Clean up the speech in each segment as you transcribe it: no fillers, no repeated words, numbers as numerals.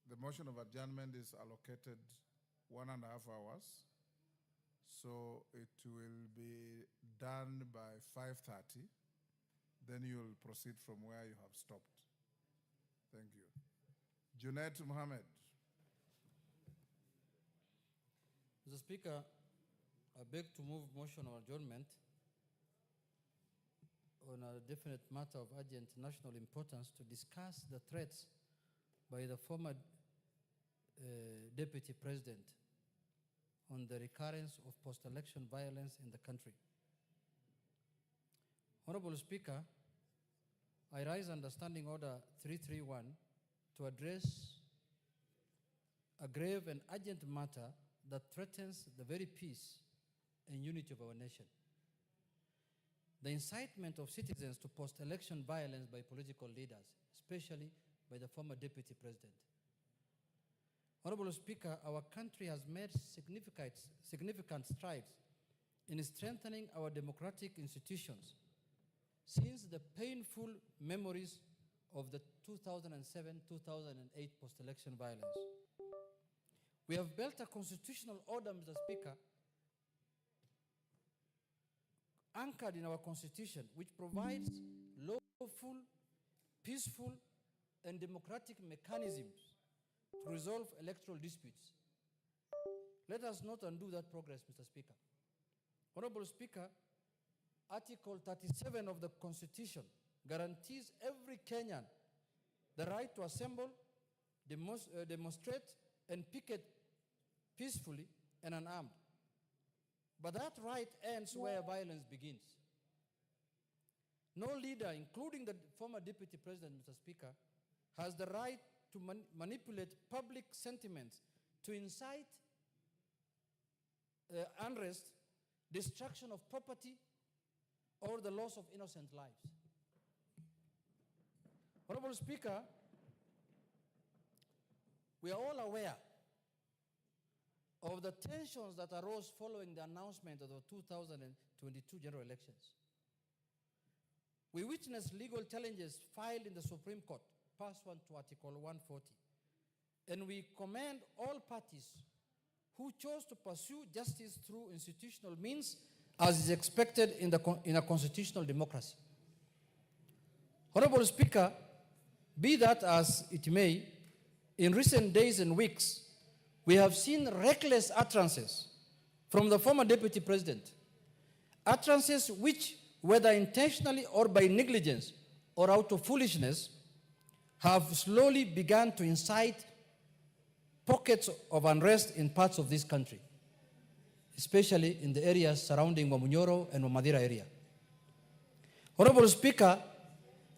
The motion of adjournment is allocated 1.5 hours. So it will be done by 5:30. Then you'll proceed from where you have stopped. Thank you. Junet Mohammed. Mr. Speaker, I beg to move motion of adjournment on a definite matter of urgent national importance to discuss the threats by the former Deputy President on the recurrence of post-election violence in the country. Honorable Speaker, I rise under Standing Order 331 to address a grave and urgent matter that threatens the very peace and unity of our nation. The incitement of citizens to post-election violence by political leaders, especially by the former Deputy President. Honorable Speaker, our country has made significant strides in strengthening our democratic institutions since the painful memories of the 2007-2008 post-election violence. We have built a constitutional order, Mr. Speaker, anchored in our Constitution, which provides lawful, peaceful, and democratic mechanisms to resolve electoral disputes. Let us not undo that progress, Mr. Speaker. Honorable Speaker, Article 37 of the Constitution guarantees every Kenyan the right to assemble, demonstrate, and picket peacefully and unarmed. But that right ends where violence begins. No leader, including the former Deputy President, Mr. Speaker, has the right to manipulate public sentiments to incite unrest, destruction of property, or the loss of innocent lives. Honorable Speaker, we are all aware of the tensions that arose following the announcement of the 2022 general elections. We witnessed legal challenges filed in the Supreme Court, pursuant to Article 140. And we commend all parties who chose to pursue justice through institutional means, as is expected in a constitutional democracy. Honorable Speaker, be that as it may, in recent days and weeks, we have seen reckless utterances from the former Deputy President, utterances which, whether intentionally or by negligence or out of foolishness, have slowly begun to incite pockets of unrest in parts of this country, especially in the areas surrounding Wamunyoro and Wamadira area. Honorable Speaker,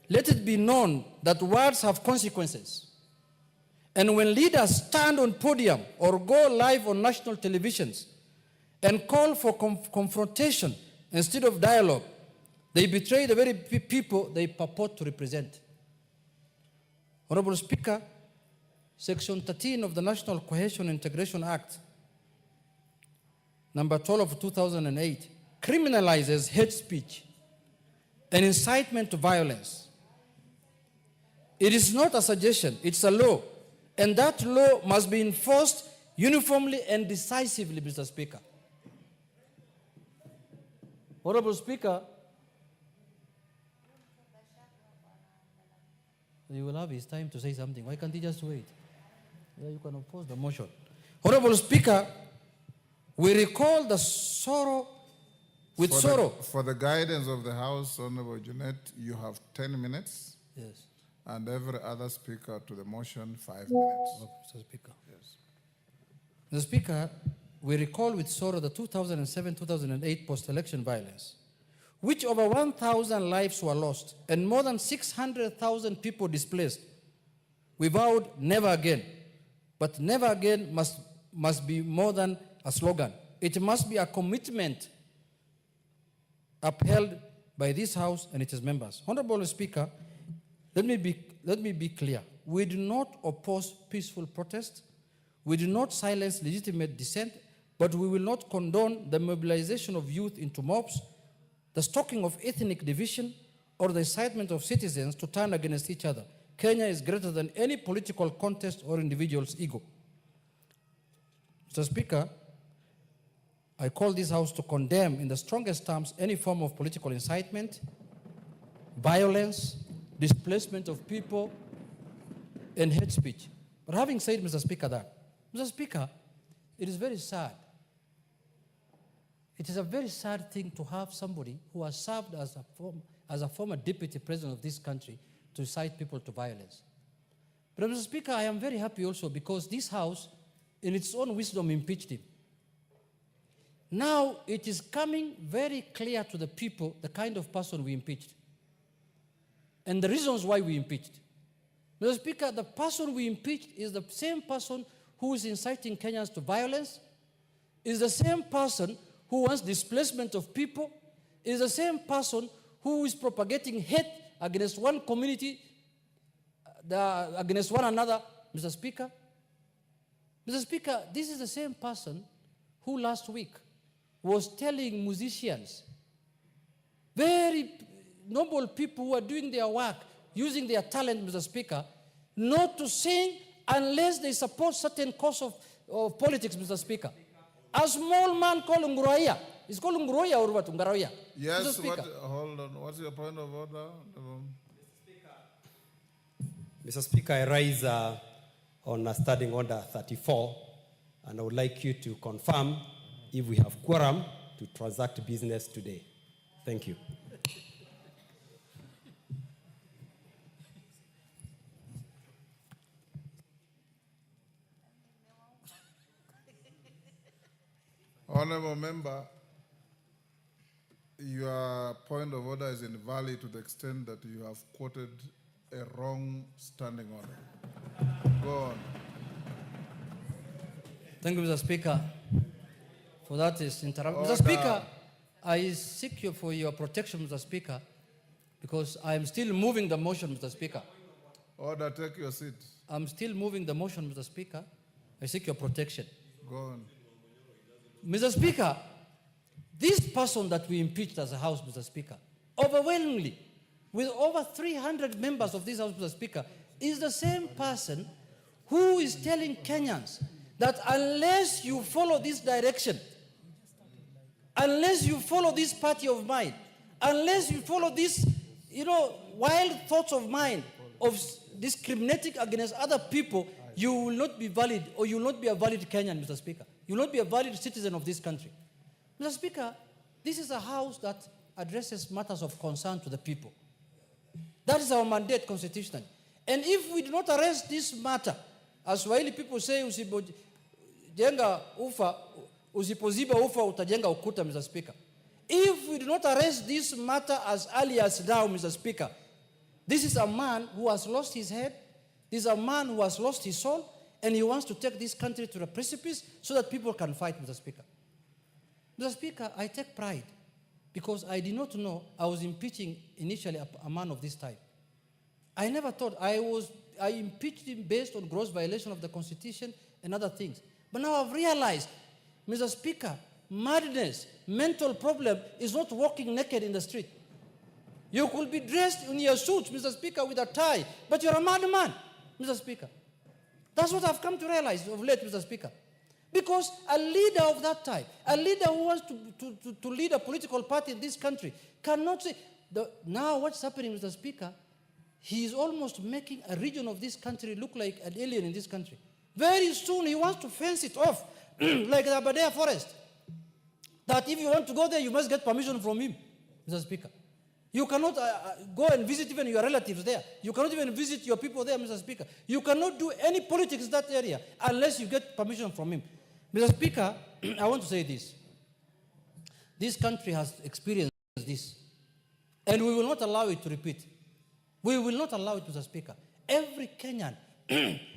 let it be known that words have consequences. And when leaders stand on podium or go live on national televisions and call for confrontation instead of dialogue, they betray the very people they purport to represent. Honorable Speaker, Section 13 of the National Cohesion and Integration Act, number 12 of 2008, criminalizes hate speech and incitement to violence. It is not a suggestion, it's a law. And that law must be enforced uniformly and decisively, Mr. Speaker. Honorable Speaker, you will have his time to say something. Why can't he just wait? Yeah, you can oppose the motion. Honorable Speaker, we recall the sorrow with sorrow. For the guidance of the House, Honorable Junet, you have 10 minutes. Yes. And every other speaker to the motion, 5 minutes. Mr. Speaker. Yes. Mr. Speaker, we recall with sorrow the 2007-2008 post-election violence, which over 1,000 lives were lost and more than 600,000 people displaced. We vowed never again, but never again must be more than a slogan. It must be a commitment upheld by this House and its members. Honorable Speaker, let me be clear. We do not oppose peaceful protest. We do not silence legitimate dissent, but we will not condone the mobilization of youth into mobs, the stoking of ethnic division, or the incitement of citizens to turn against each other. Kenya is greater than any political contest or individual's ego. Mr. Speaker, I call this House to condemn in the strongest terms any form of political incitement, violence, displacement of people, and hate speech. But having said, Mr. Speaker, that, Mr. Speaker, it is very sad. It is a very sad thing to have somebody who has served as a former deputy president of this country to incite people to violence. But Mr. Speaker, I am very happy also because this House, in its own wisdom, impeached him. Now it is coming very clear to the people the kind of person we impeached and the reasons why we impeached. Mr. Speaker, the person we impeached is the same person who is inciting Kenyans to violence, is the same person who wants displacement of people, is the same person who is propagating hate against one community, against one another, Mr. Speaker. Mr. Speaker, this is the same person who last week was telling musicians, very noble people who are doing their work, using their talent, Mr. Speaker, not to sing unless they support certain cause of politics, Mr. Speaker. A small man called Nguroia. Is called Nguroia or what? Nguroia? Yes, hold on. What's your point of order? Mr. Speaker, I rise on Standing Order 34, and I would like you to confirm if we have quorum to transact business today. Thank you. Honorable Member, your point of order is invalid to the extent that you have quoted a wrong standing order. Go on. Thank you, Mr. Speaker, for that is interruption. Mr. Speaker, I seek you for your protection, Mr. Speaker, because I am still moving the motion, Mr. Speaker. Order, take your seat. I'm still moving the motion, Mr. Speaker. I seek your protection. Go on. Mr. Speaker, this person that we impeached as a House, Mr. Speaker, overwhelmingly, with over 300 members of this House, Mr. Speaker, is the same person who is telling Kenyans that unless you follow this direction, unless you follow this party of mine, unless you follow this, wild thoughts of mine of discriminating against other people, you will not be valid, or you will not be a valid Kenyan, Mr. Speaker. You will not be a valid citizen of this country. Mr. Speaker, this is a House that addresses matters of concern to the people. That is our mandate constitutionally. And if we do not arrest this matter, as Swahili people say, usipojenga ufa, usipoziba ufa utajenga ukuta, Mr. Speaker. If we do not arrest this matter as early as now, Mr. Speaker, this is a man who has lost his head, this is a man who has lost his soul, and he wants to take this country to the precipice so that people can fight, Mr. Speaker. Mr. Speaker, I take pride because I did not know I was impeaching initially a man of this type. I never thought I impeached him based on gross violation of the Constitution and other things. But now I've realized, Mr. Speaker, madness, mental problem is not walking naked in the street. You could be dressed in your suit, Mr. Speaker, with a tie, but you're a madman, Mr. Speaker. That's what I've come to realize of late, Mr. Speaker. Because a leader of that type, a leader who wants to lead a political party in this country, cannot say, now what's happening, Mr. Speaker, he is almost making a region of this country look like an alien in this country. Very soon he wants to fence it off, like the Aberdare forest. That if you want to go there, you must get permission from him, Mr. Speaker. You cannot go and visit even your relatives there. You cannot even visit your people there, Mr. Speaker. You cannot do any politics in that area unless you get permission from him. Mr. Speaker, I want to say this. This country has experienced this, and we will not allow it to repeat. We will not allow it, Mr. Speaker. Every Kenyan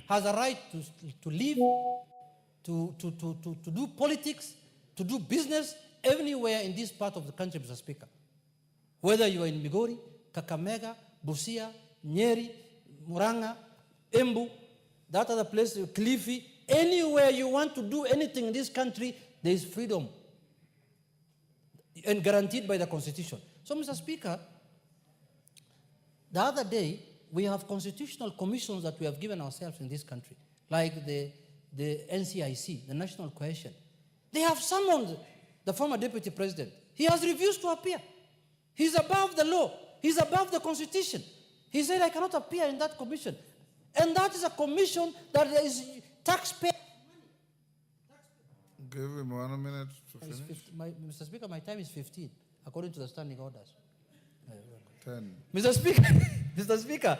has a right to live, to do politics, to do business anywhere in this part of the country, Mr. Speaker. Whether you are in Migori, Kakamega, Busia, Nyeri, Muranga, Embu, that other place, Kilifi, anywhere you want to do anything in this country, there is freedom and guaranteed by the Constitution. So, Mr. Speaker, the other day, we have constitutional commissions that we have given ourselves in this country, like the NCIC, the National Cohesion. They have summoned the former deputy president. He has refused to appear. He's above the law. He's above the constitution. He said, I cannot appear in that commission. And that is a commission that is taxpayer. Give him 1 minute to finish. Mr. Speaker, my time is 15, according to the standing orders. 10. Mr. Speaker, Mr. Speaker,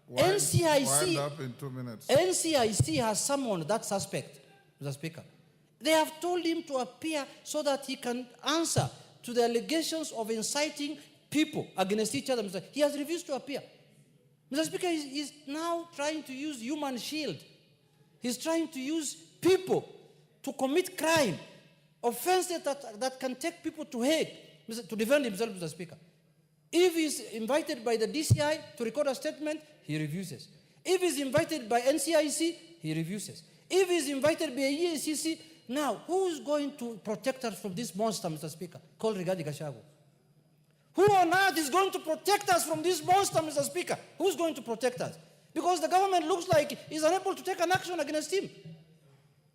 Wind up in 2 minutes. NCIC has summoned that suspect, Mr. Speaker. They have told him to appear so that he can answer to the allegations of inciting people against each other. He has refused to appear. Mr. Speaker, he's now trying to use human shield. He's trying to use people to commit crime, offenses that can take people to Hague, to defend himself, Mr. Speaker. If he's invited by the DCI to record a statement, he refuses. If he's invited by NCIC, he refuses. If he's invited by EACC, now, who's going to protect us from this monster, Mr. Speaker, called Rigathi Gachagua? Who on earth is going to protect us from this monster, Mr. Speaker? Who's going to protect us? Because the government looks like it's unable to take an action against him.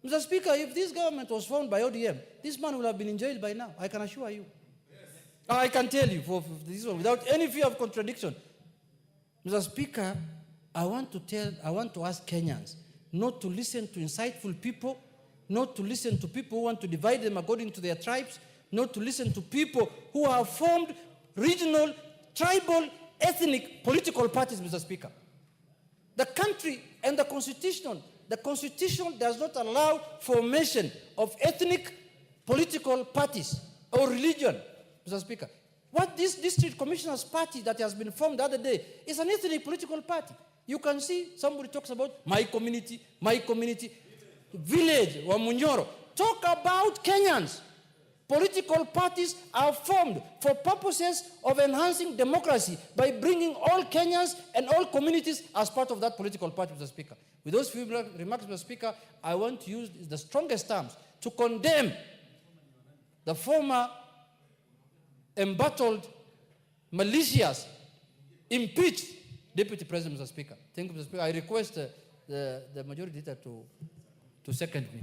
Mr. Speaker, if this government was formed by ODM, this man would have been in jail by now, I can assure you. Yes. I can tell you for this one, without any fear of contradiction. Mr. Speaker, I want to ask Kenyans not to listen to insightful people, not to listen to people who want to divide them according to their tribes, not to listen to people who have formed regional, tribal, ethnic political parties, Mr. Speaker. The country and the Constitution does not allow formation of ethnic political parties or religion, Mr. Speaker. What this district commissioners party that has been formed the other day is an ethnic political party. You can see somebody talks about my community, village, or Munyoro. Talk about Kenyans. Political parties are formed for purposes of enhancing democracy by bringing all Kenyans and all communities as part of that political party, Mr. Speaker. With those few remarks, Mr. Speaker, I want to use the strongest terms to condemn the former embattled, malicious, impeached Deputy President, Mr. Speaker. Thank you, Mr. Speaker. I request the majority leader to second me.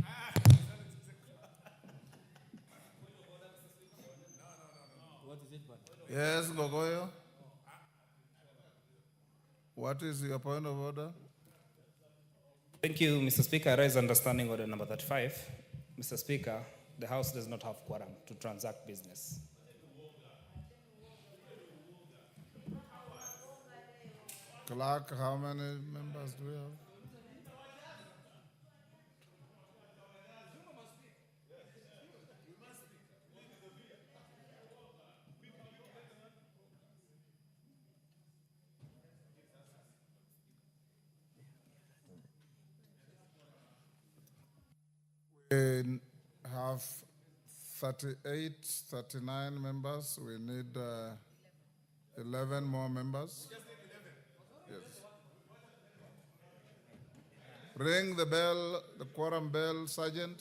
Yes, Gogoyo. What is your point of order? Thank you, Mr. Speaker. I raise understanding order number 35. Mr. Speaker, the House does not have quorum to transact business. Clerk, how many members do we have? We have 39 members. We need 11 more members. Yes. Ring the bell, the quorum bell, Sergeant.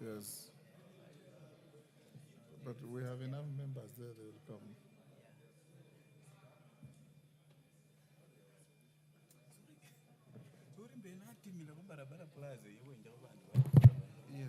Yes. But we have enough members there, they will come. Yes.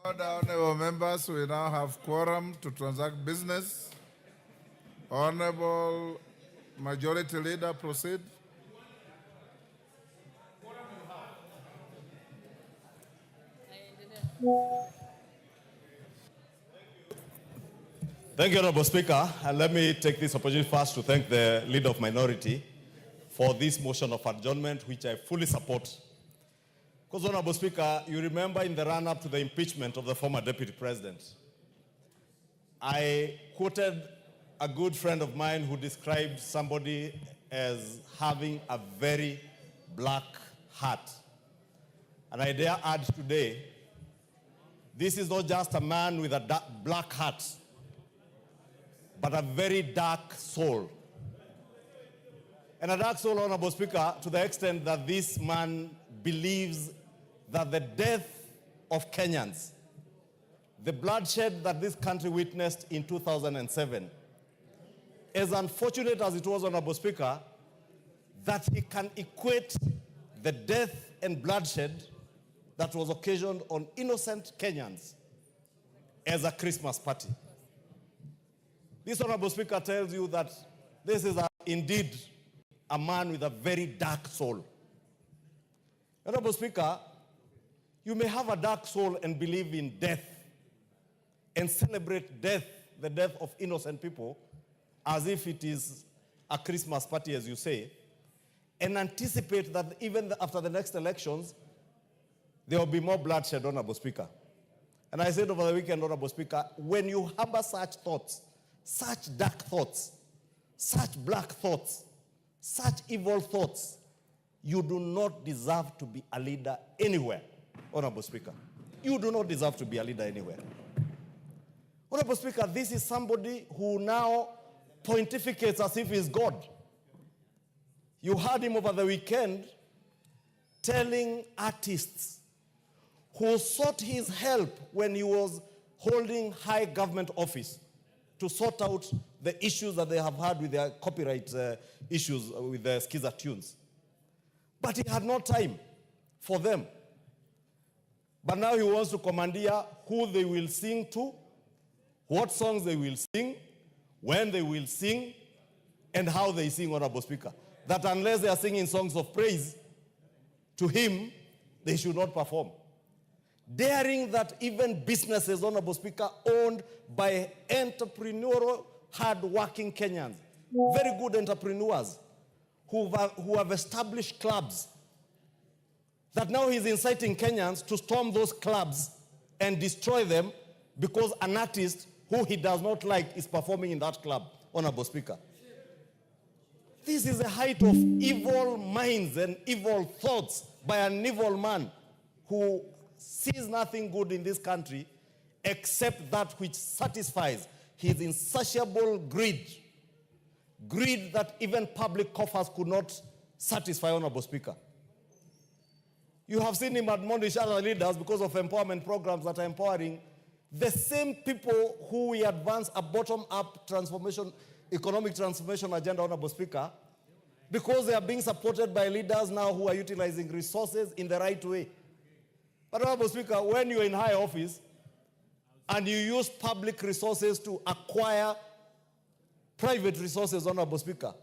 Order, honorable members, we now have quorum to transact business. Honorable Majority Leader, proceed. Thank you, Honorable Speaker. And let me take this opportunity first to thank the Leader of Minority for this motion of adjournment, which I fully support. Because, Honorable Speaker, you remember in the run-up to the impeachment of the former Deputy President, I quoted a good friend of mine who described somebody as having a very black heart. And I dare add today, this is not just a man with a black heart, but a very dark soul. And a dark soul, Honorable Speaker, to the extent that this man believes that the death of Kenyans, the bloodshed that this country witnessed in 2007, as unfortunate as it was, Honorable Speaker, that he can equate the death and bloodshed that was occasioned on innocent Kenyans as a Christmas party. This, Honorable Speaker, tells you that this is indeed a man with a very dark soul. Honorable Speaker, you may have a dark soul and believe in death and celebrate death, the death of innocent people, as if it is a Christmas party, as you say, and anticipate that even after the next elections, there will be more bloodshed, Honorable Speaker. And I said over the weekend, Honorable Speaker, when you harbor such thoughts, such dark thoughts, such black thoughts, such evil thoughts, you do not deserve to be a leader anywhere, Honorable Speaker. You do not deserve to be a leader anywhere. Honorable Speaker, this is somebody who now pontificates as if he's God. You heard him over the weekend telling artists who sought his help when he was holding high government office to sort out the issues that they have had with their copyright issues with the Skiza tunes. But he had no time for them. But now he wants to commandeer who they will sing to, what songs they will sing, when they will sing, and how they sing, Honorable Speaker. That unless they are singing songs of praise to him, they should not perform. Daring that even businesses, Honorable Speaker, owned by entrepreneurial, hard-working Kenyans, very good entrepreneurs who have established clubs, that now he's inciting Kenyans to storm those clubs and destroy them because an artist who he does not like is performing in that club, Honorable Speaker. This is a height of evil minds and evil thoughts by an evil man who sees nothing good in this country except that which satisfies his insatiable greed. Greed that even public coffers could not satisfy, Honorable Speaker. You have seen him admonish other leaders because of empowerment programs that are empowering the same people who we advance a bottom-up transformation, economic transformation agenda, Honorable Speaker, because they are being supported by leaders now who are utilizing resources in the right way. But, Honorable Speaker, when you're in high office and you use public resources to acquire private resources, Honorable Speaker,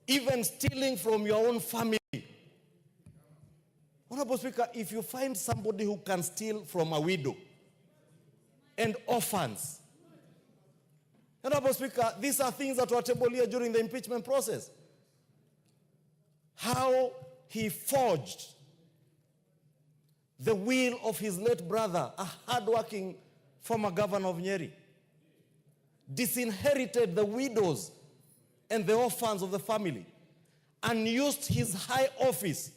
even stealing from your own family. Honorable Speaker, if you find somebody who can steal from a widow and orphans, Honorable Speaker, these are things that were tabled here during the impeachment process. How he forged the will of his late brother, a hard-working former governor of Nyeri, disinherited the widows and the orphans of the family, and used his high office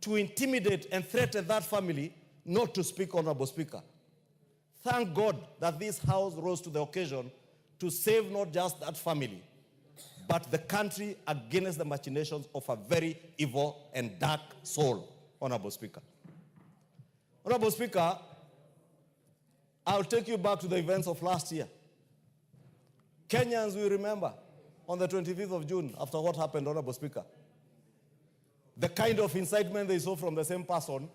to intimidate and threaten that family not to speak, Honorable Speaker. Thank God that this House rose to the occasion to save not just that family, but the country against the machinations of a very evil and dark soul, Honorable Speaker. Honorable Speaker, I'll take you back to the events of last year. Kenyans will remember on the 25th of June, after what happened, Honorable Speaker, the kind of incitement they saw from the same person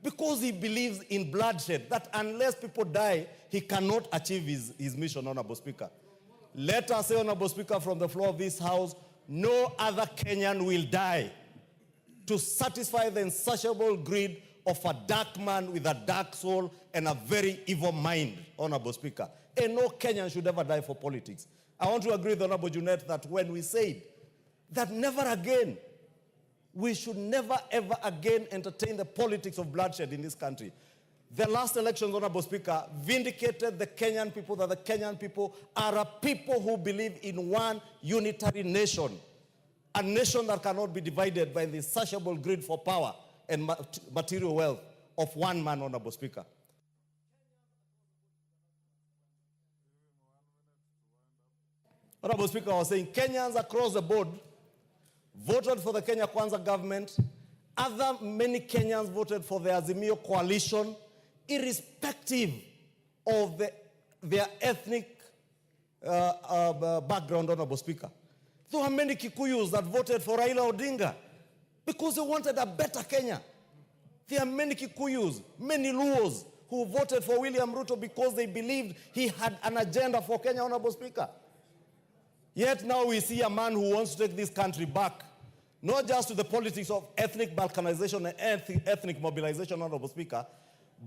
because he believes in bloodshed, that unless people die, he cannot achieve his mission, Honorable Speaker. Let us say, Honorable Speaker, from the floor of this House, no other Kenyan will die to satisfy the insatiable greed of a dark man with a dark soul and a very evil mind, Honorable Speaker. And no Kenyan should ever die for politics. I want to agree with Honorable Junet that when we said that never again, we should never ever again entertain the politics of bloodshed in this country. The last elections, Honorable Speaker, vindicated the Kenyan people that the Kenyan people are a people who believe in one unitary nation. A nation that cannot be divided by the insatiable greed for power and material wealth of one man, Honorable Speaker. Honorable Speaker, I was saying Kenyans across the board voted for the Kenya Kwanza government. Many Kenyans voted for the Azimio coalition, irrespective of their ethnic background, Honorable Speaker. There were many Kikuyus that voted for Raila Odinga because they wanted a better Kenya. There are many Kikuyus, many Luos who voted for William Ruto because they believed he had an agenda for Kenya, Honorable Speaker. Yet now we see a man who wants to take this country back, not just to the politics of ethnic balkanization and ethnic mobilization, Honorable Speaker,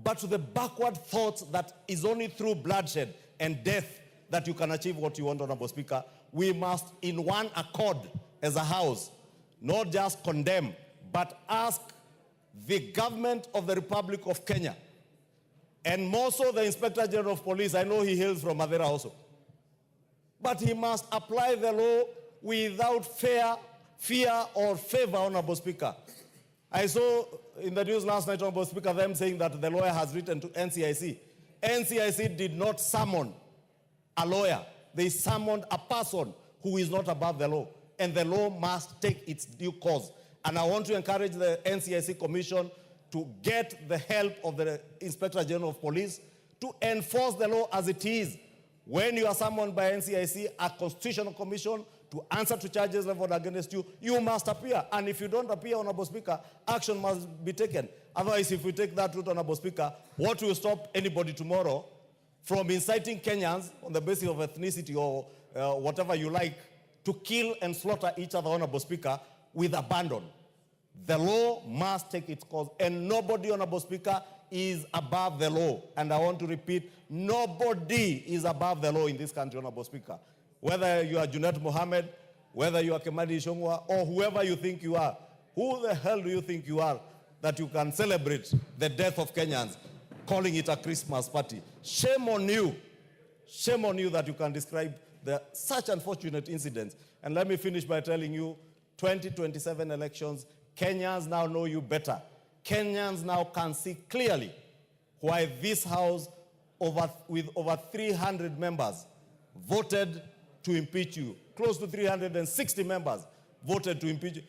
but to the backward thoughts that is only through bloodshed and death that you can achieve what you want, Honorable Speaker. We must, in one accord as a House, not just condemn, but ask the government of the Republic of Kenya, and more so the Inspector General of Police. I know he hails from Madera also. But he must apply the law without fear or favor, Honorable Speaker. I saw in the news last night, Honorable Speaker, them saying that the lawyer has written to NCIC. NCIC did not summon a lawyer. They summoned a person who is not above the law. And the law must take its due course. And I want to encourage the NCIC Commission to get the help of the Inspector General of Police to enforce the law as it is. When you are summoned by NCIC, a constitutional commission, to answer to charges leveled against you, you must appear. And if you don't appear, Honorable Speaker, action must be taken. Otherwise, if we take that route, Honorable Speaker, what will stop anybody tomorrow from inciting Kenyans on the basis of ethnicity or whatever you like to kill and slaughter each other, Honorable Speaker, with abandon? The law must take its course, and nobody, Honorable Speaker, is above the law. And I want to repeat, nobody is above the law in this country, Honorable Speaker. Whether you are Junet Mohammed, whether you are Kemadi Ishongwa, or whoever you think you are, who the hell do you think you are that you can celebrate the death of Kenyans, calling it a Christmas party? Shame on you. Shame on you that you can describe such unfortunate incidents. And let me finish by telling you, 2027 elections, Kenyans now know you better. Kenyans now can see clearly why this House, with over 300 members, voted to impeach you. Close to 360 members voted to impeach,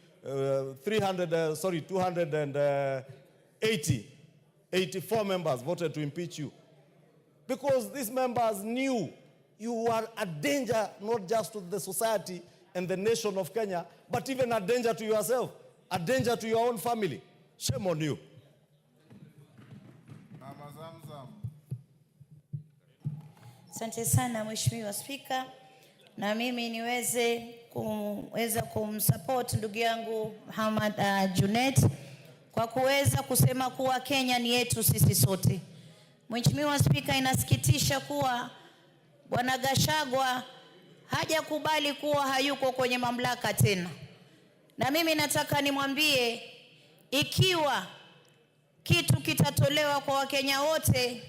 84 members voted to impeach you. Because these members knew you were a danger, not just to the society and the nation of Kenya, but even a danger to yourself, a danger to your own family. Shame on you. Asante sana Mheshimiwa Spika, na mimi niweze kumsupport ndugu yangu Muhammad Junet kwa kuweza kusema kuwa Kenya ni yetu sisi sote. Mheshimiwa Spika, inasikitisha kuwa Bwana Gachagua hajakubali kuwa hayuko kwenye mamlaka tena. Na mimi nataka nimwambie, ikiwa kitu kitatolewa kwa Wakenya wote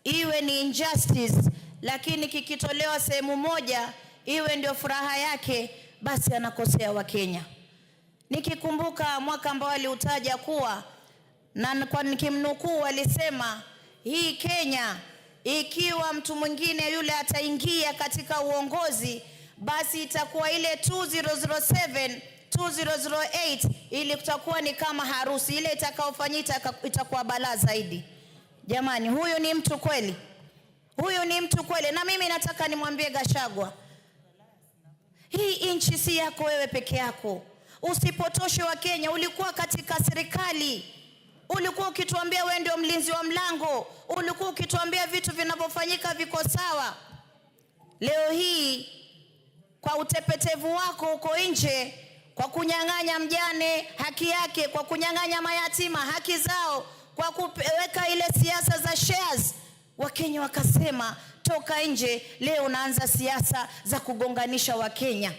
iwe ni injustice, lakini kikitolewa sehemu moja iwe ndio furaha yake, basi anakosea Wakenya. Nikikumbuka mwaka ambao aliutaja kuwa, na kwa nikimnukuu alisema, hii Kenya ikiwa mtu mwingine yule ataingia katika uongozi, basi itakuwa ile 2007 2008 ili kutakuwa ni kama harusi, ile itakaofanyika itakuwa balaa zaidi. Jamani, huyu ni mtu kweli? Huyu ni mtu kweli? Na mimi nataka nimwambie Gachagua, hii nchi si yako wewe peke yako. Usipotoshe wa Kenya. Ulikuwa katika serikali ulikuwa ukituambia wewe ndio mlinzi wa mlango, ulikuwa ukituambia vitu vinavyofanyika viko sawa. Leo hii kwa utepetevu wako uko nje, kwa kunyang'anya mjane haki yake, kwa kunyang'anya mayatima haki zao, kwa kuweka ile siasa za shares, Wakenya wakasema toka nje. Leo unaanza siasa za kugonganisha Wakenya.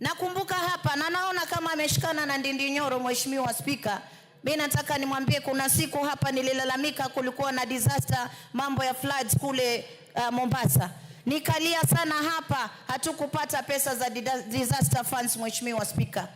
Nakumbuka hapa na naona kama ameshikana na Ndindi Nyoro, Mheshimiwa Spika. Mimi nataka nimwambie, kuna siku hapa nililalamika kulikuwa na disaster, mambo ya floods kule Mombasa. Nikalia sana hapa, hatukupata pesa za disaster funds, Mheshimiwa Spika.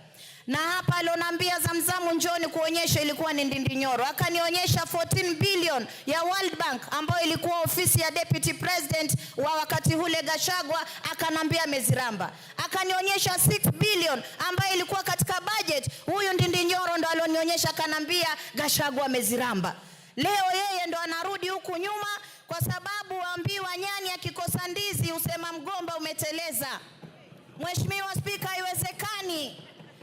Na hapa alionambia Zamzamu njoni kuonyesha, ilikuwa ni Ndindi Nyoro. Akanionyesha 14 billion ya World Bank ambayo ilikuwa ofisi ya Deputy President wa wakati ule Gachagua, akanambia meziramba. Akanionyesha 6 billion ambayo ilikuwa katika budget, huyu Ndindi Nyoro ndo alionionyesha, akanambia Gachagua meziramba. Leo yeye ndo anarudi huku nyuma, kwa sababu waambiwa nyani akikosa ndizi usema mgomba umeteleza. Mheshimiwa Spika, haiwezekani.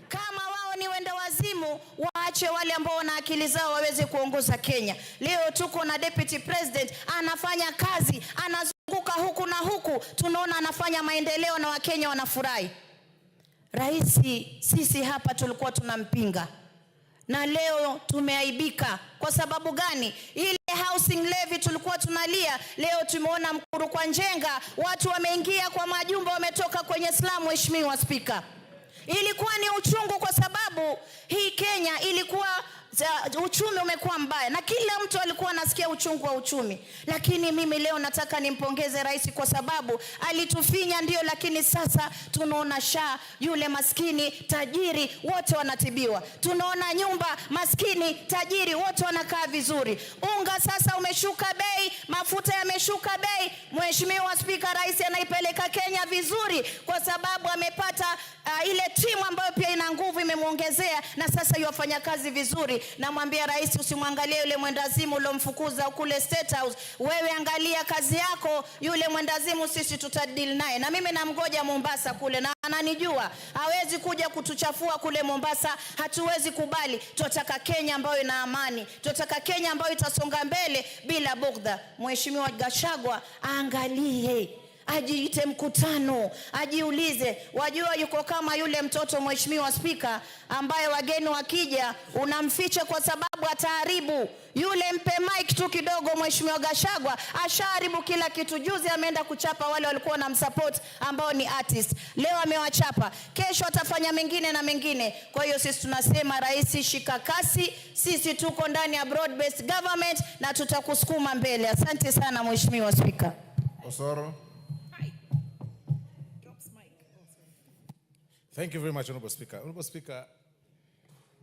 Kama wao ni wenda wazimu, waache wale ambao wana akili zao waweze kuongoza Kenya. Leo tuko na Deputy President anafanya kazi, anazunguka huku na huku, tunaona anafanya maendeleo na Wakenya wanafurahi. Rais, sisi hapa tulikuwa tunampinga, na leo tumeaibika. Kwa sababu gani? Ile housing levy tulikuwa tunalia, leo tumeona Mkuru kwa Njenga, watu wameingia kwa majumba, wametoka kwenye slum. Mheshimiwa Spika, ilikuwa ni uchungu, kwa sababu hii Kenya ilikuwa uchumi umekuwa mbaya na kila mtu alikuwa anasikia uchungu wa uchumi. Lakini mimi leo nataka nimpongeze rais, kwa sababu alitufinya ndio, lakini sasa tunaona yule maskini tajiri wote wanatibiwa. Tunaona nyumba maskini tajiri wote wanakaa vizuri. Unga sasa umeshuka bei, mafuta yameshuka bei. Mheshimiwa Spika, rais anaipeleka Kenya vizuri, kwa sababu amepata ile timu ambayo pia ina nguvu, imemuongezea, na sasa yafanya kazi vizuri. Namwambia rais, usimwangalie yule mwendazimu ulomfukuza kule State House. Wewe angalia kazi yako, yule mwendazimu sisi tutadili naye. Na mimi namgoja Mombasa kule, na ananijua hawezi kuja kutuchafua kule Mombasa. Hatuwezi kubali. Tunataka Kenya ambayo ina amani, tunataka Kenya ambayo itasonga mbele bila bugdha. Mheshimiwa Gachagua angalie, ajiite mkutano, ajiulize. Wajua yuko kama yule mtoto, Mheshimiwa Spika, ambaye wageni wakija unamficha kwa sababu ataharibu. Yule mpe mic tu kidogo, Mheshimiwa Gachagua ashaharibu kila kitu. Juzi ameenda kuchapa wale walikuwa na msupport ambao ni artist. Leo amewachapa, kesho atafanya mengine na mengine. Kwa hiyo sisi tunasema rais, shika kasi. Sisi tuko ndani ya broad based government na tutakusukuma mbele. Asante sana Mheshimiwa Spika. Osoro. Thank you very much, Honorable Speaker. Honorable Speaker,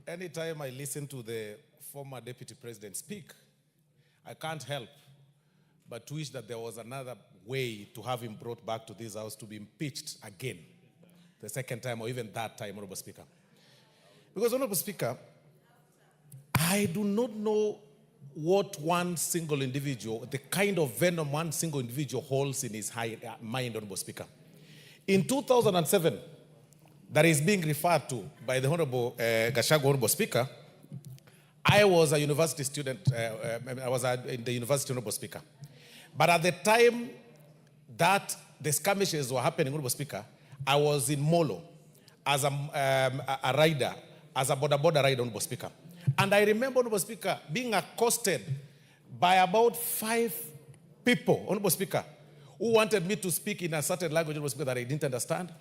anytime I listen to the former Deputy President speak, I can't help but wish that there was another way to have him brought back to this house to be impeached again, the second time or even that time, Honorable Speaker. Because, Honorable Speaker, I do not know what one single individual, the kind of venom one single individual holds in his mind, Honorable Speaker. In 2007, that is being referred to by the Honorable Gachagua, Honorable Speaker, I was a university student, I was in the university, Honorable Speaker. But at the time that the skirmishes were happening, Honorable Speaker, I was in Molo as a rider, as a border rider, Honorable Speaker. And I remember, Honorable Speaker, being accosted by about 5 people, Honorable Speaker, who wanted me to speak in a certain language, Honorable Speaker, that I didn't understand.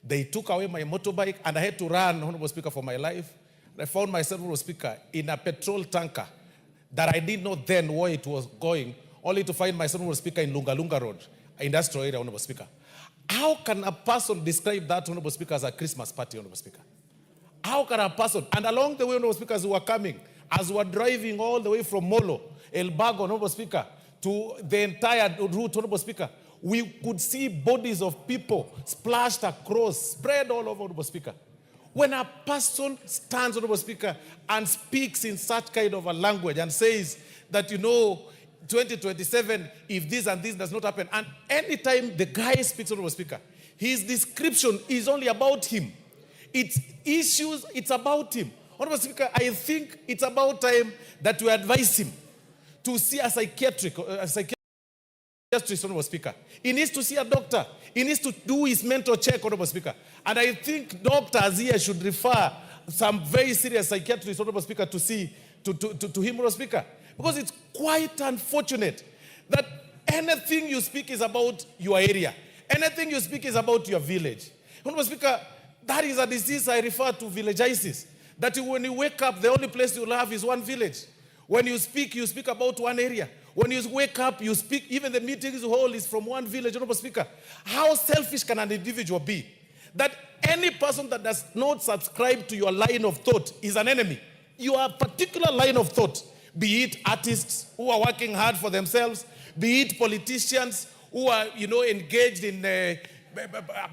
They took away my motorbike and I had to run, Honorable Speaker, for my life. I found myself, Honorable Speaker, in a petrol tanker that I didn't know then where it was going, only to find myself, Honorable Speaker, in Lunga Road, industrial area, Honorable Speaker. How can a person describe that, Honorable Speaker, as a Christmas party, Honorable Speaker? How can a person, and along the way, Honorable Speaker, as we were coming, as we were driving all the way from Molo, El Bago, Honorable Speaker, to the entire route, Honorable Speaker, we could see bodies of people splashed across, spread all over, Honorable Speaker. When a person stands, Honorable Speaker, and speaks in such kind of a language and says that, 2027, if this and this does not happen, and anytime the guy speaks, Honorable Speaker, his description is only about him. It's issues, it's about him. Honorable Speaker, I think it's about time that we advise him to see a psychiatrist, Honorable Speaker. He needs to see a doctor. He needs to do his mental check, Honorable Speaker. And I think doctors here should refer some very serious psychiatrists, Honorable Speaker, to see to him, Honorable Speaker. Because it's quite unfortunate that anything you speak is about your area. Anything you speak is about your village. Honorable Speaker, that is a disease I refer to villagitis. That when you wake up, the only place you'll have is one village. When you speak about one area. When you wake up, you speak, even the meetings hall is from one village, Honorable Speaker. How selfish can an individual be? That any person that does not subscribe to your line of thought is an enemy. Your particular line of thought, be it artists who are working hard for themselves, be it politicians who are, engaged in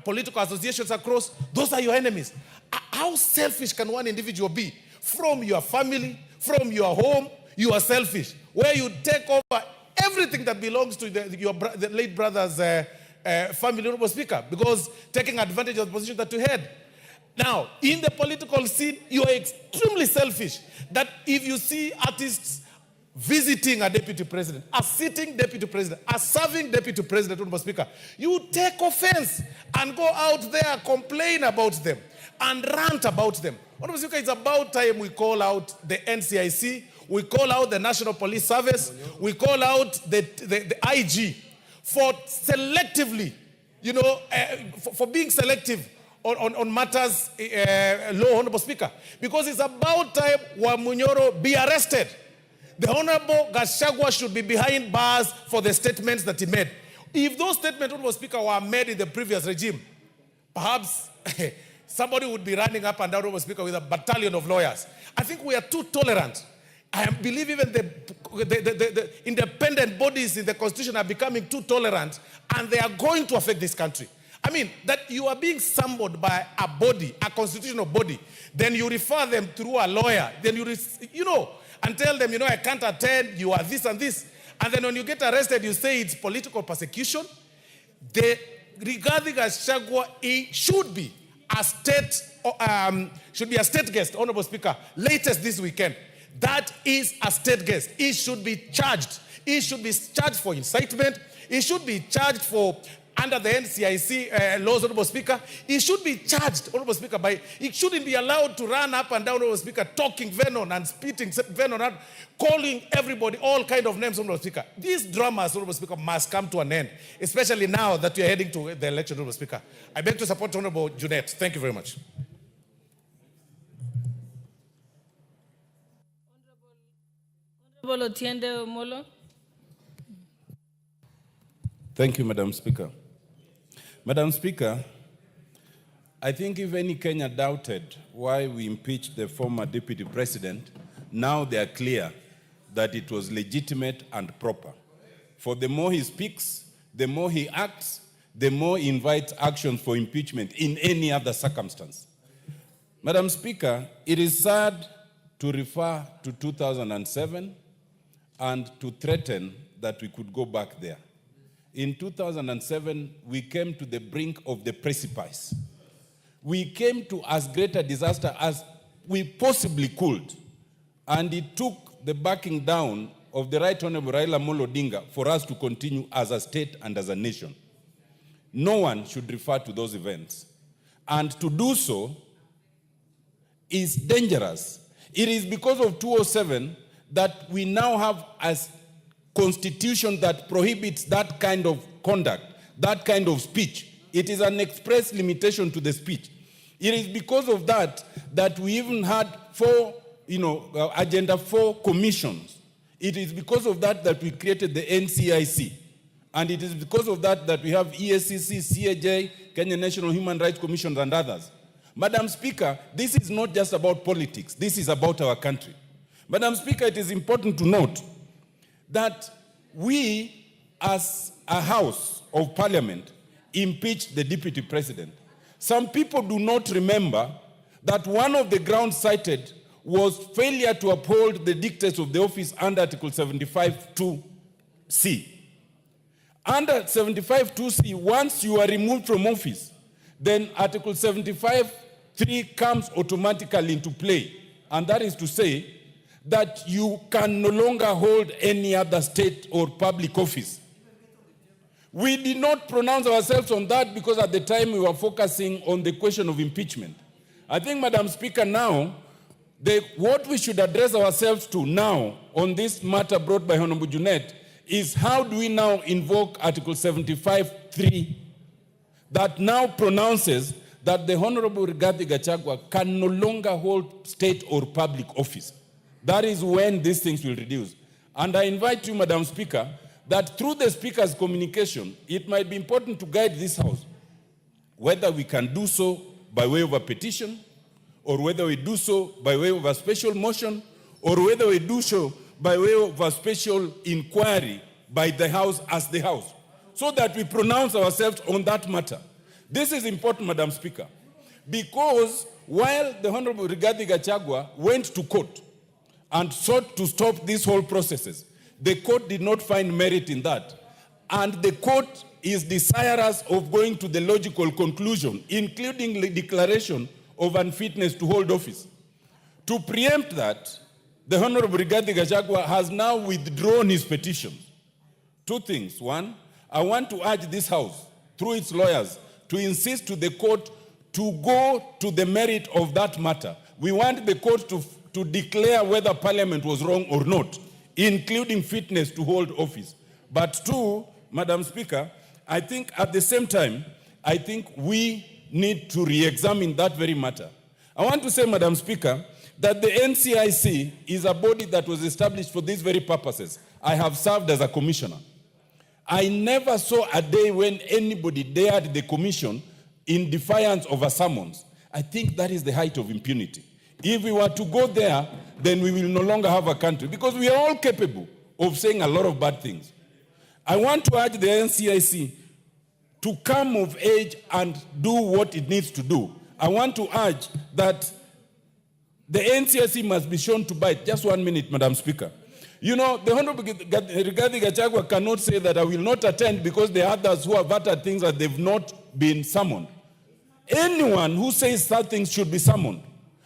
political associations across, those are your enemies. How selfish can one individual be? From your family, from your home, you are selfish. Where you take over everything that belongs to the late brother's family, Honorable Speaker, because taking advantage of the position that you had. Now, in the political scene, you are extremely selfish. That if you see artists visiting a deputy president, a sitting deputy president, a serving deputy president, Honorable Speaker, you take offense and go out there, complain about them, and rant about them. Honorable Speaker, it's about time we call out the NCIC, we call out the National Police Service, we call out the IG for selectively, for being selective on matters law, Honorable Speaker. Because it's about time Wamunyoro be arrested. The Honorable Gachagua'S should be behind bars for the statements that he made. If those statements, Honorable Speaker, were made in the previous regime, perhaps somebody would be running up and down, Honorable Speaker, with a battalion of lawyers. I think we are too tolerant. I believe even the independent bodies in the Constitution are becoming too tolerant, and they are going to affect this country. I mean, that you are being summoned by a body, a constitutional body, then you refer them through a lawyer, then and tell them, I can't attend, you are this and this. And then when you get arrested, you say it's political persecution. Regarding Gachagua, he should be a state guest, Honorable Speaker, latest this weekend. That is a state guest. He should be charged. He should be charged for incitement. He should be charged for, under the NCIC laws, Honorable Speaker. He should be charged, Honorable Speaker, he shouldn't be allowed to run up and down, Honorable Speaker, talking venom and spitting venom and calling everybody all kind of names, Honorable Speaker. These dramas, Honorable Speaker, must come to an end, especially now that we are heading to the election, Honorable Speaker. I beg to support Honorable Junet. Thank you very much. Honorable Otiende Molo. Thank you, Madam Speaker. Madam Speaker, I think if any Kenya doubted why we impeached the former deputy president, now they are clear that it was legitimate and proper. For the more he speaks, the more he acts, the more he invites actions for impeachment in any other circumstance. Madam Speaker, it is sad to refer to 2007 and to threaten that we could go back there. In 2007, we came to the brink of the precipice. We came to as great a disaster as we possibly could. And it took the backing down of the Right Honorable Raila Amolo Odinga for us to continue as a state and as a nation. No one should refer to those events. And to do so is dangerous. It is because of 207 that we now have a constitution that prohibits that kind of conduct, that kind of speech. It is an express limitation to the speech. It is because of that that we even had Agenda 4 commissions. It is because of that that we created the NCIC. And it is because of that that we have ESCC, CAJ, Kenya National Human Rights Commission, and others. Madam Speaker, this is not just about politics. This is about our country. Madam Speaker, it is important to note that we, as a House of Parliament, impeached the deputy president. Some people do not remember that one of the grounds cited was failure to uphold the dictates of the office under Article 75(2)(c). Under 75(2)(c), once you are removed from office, then Article 75(3) comes automatically into play. and that is to say that you can no longer hold any other state or public office. We did not pronounce ourselves on that because at the time we were focusing on the question of impeachment. I think, Madam Speaker, now, what we should address ourselves to now on this matter brought by Honorable Junet is how do we now invoke Article 75(3) that now pronounces that the Honorable Rigathi Gachagua can no longer hold state or public office. That is when these things will reduce. And I invite you, Madam Speaker, that through the Speaker's communication, it might be important to guide this House, whether we can do so by way of a petition, or whether we do so by way of a special motion, or whether we do so by way of a special inquiry by the House as the House, so that we pronounce ourselves on that matter. This is important, Madam Speaker, because while the Honorable Rigathi Gachagua went to court and sought to stop these whole processes, the court did not find merit in that. And the court is desirous of going to the logical conclusion, including the declaration of unfitness to hold office. To preempt that, the Honorable Rigathi Gachagua has now withdrawn his petition. Two things. One, I want to urge this House, through its lawyers, to insist to the court to go to the merit of that matter. We want the court to declare whether Parliament was wrong or not, including fitness to hold office. But two, Madam Speaker, I think at the same time, I think we need to re-examine that very matter. I want to say, Madam Speaker, that the NCIC is a body that was established for these very purposes. I have served as a commissioner. I never saw a day when anybody dared the commission in defiance of a summons. I think that is the height of impunity. If we were to go there, then we will no longer have a country, because we are all capable of saying a lot of bad things. I want to urge the NCIC to come of age and do what it needs to do. I want to urge that the NCIC must be shown to bite. Just 1 minute, Madam Speaker. You know, the Honorable Rigathi Gachagua cannot say that I will not attend because there are others who have uttered things that they've not been summoned. Anyone who says that things should be summoned.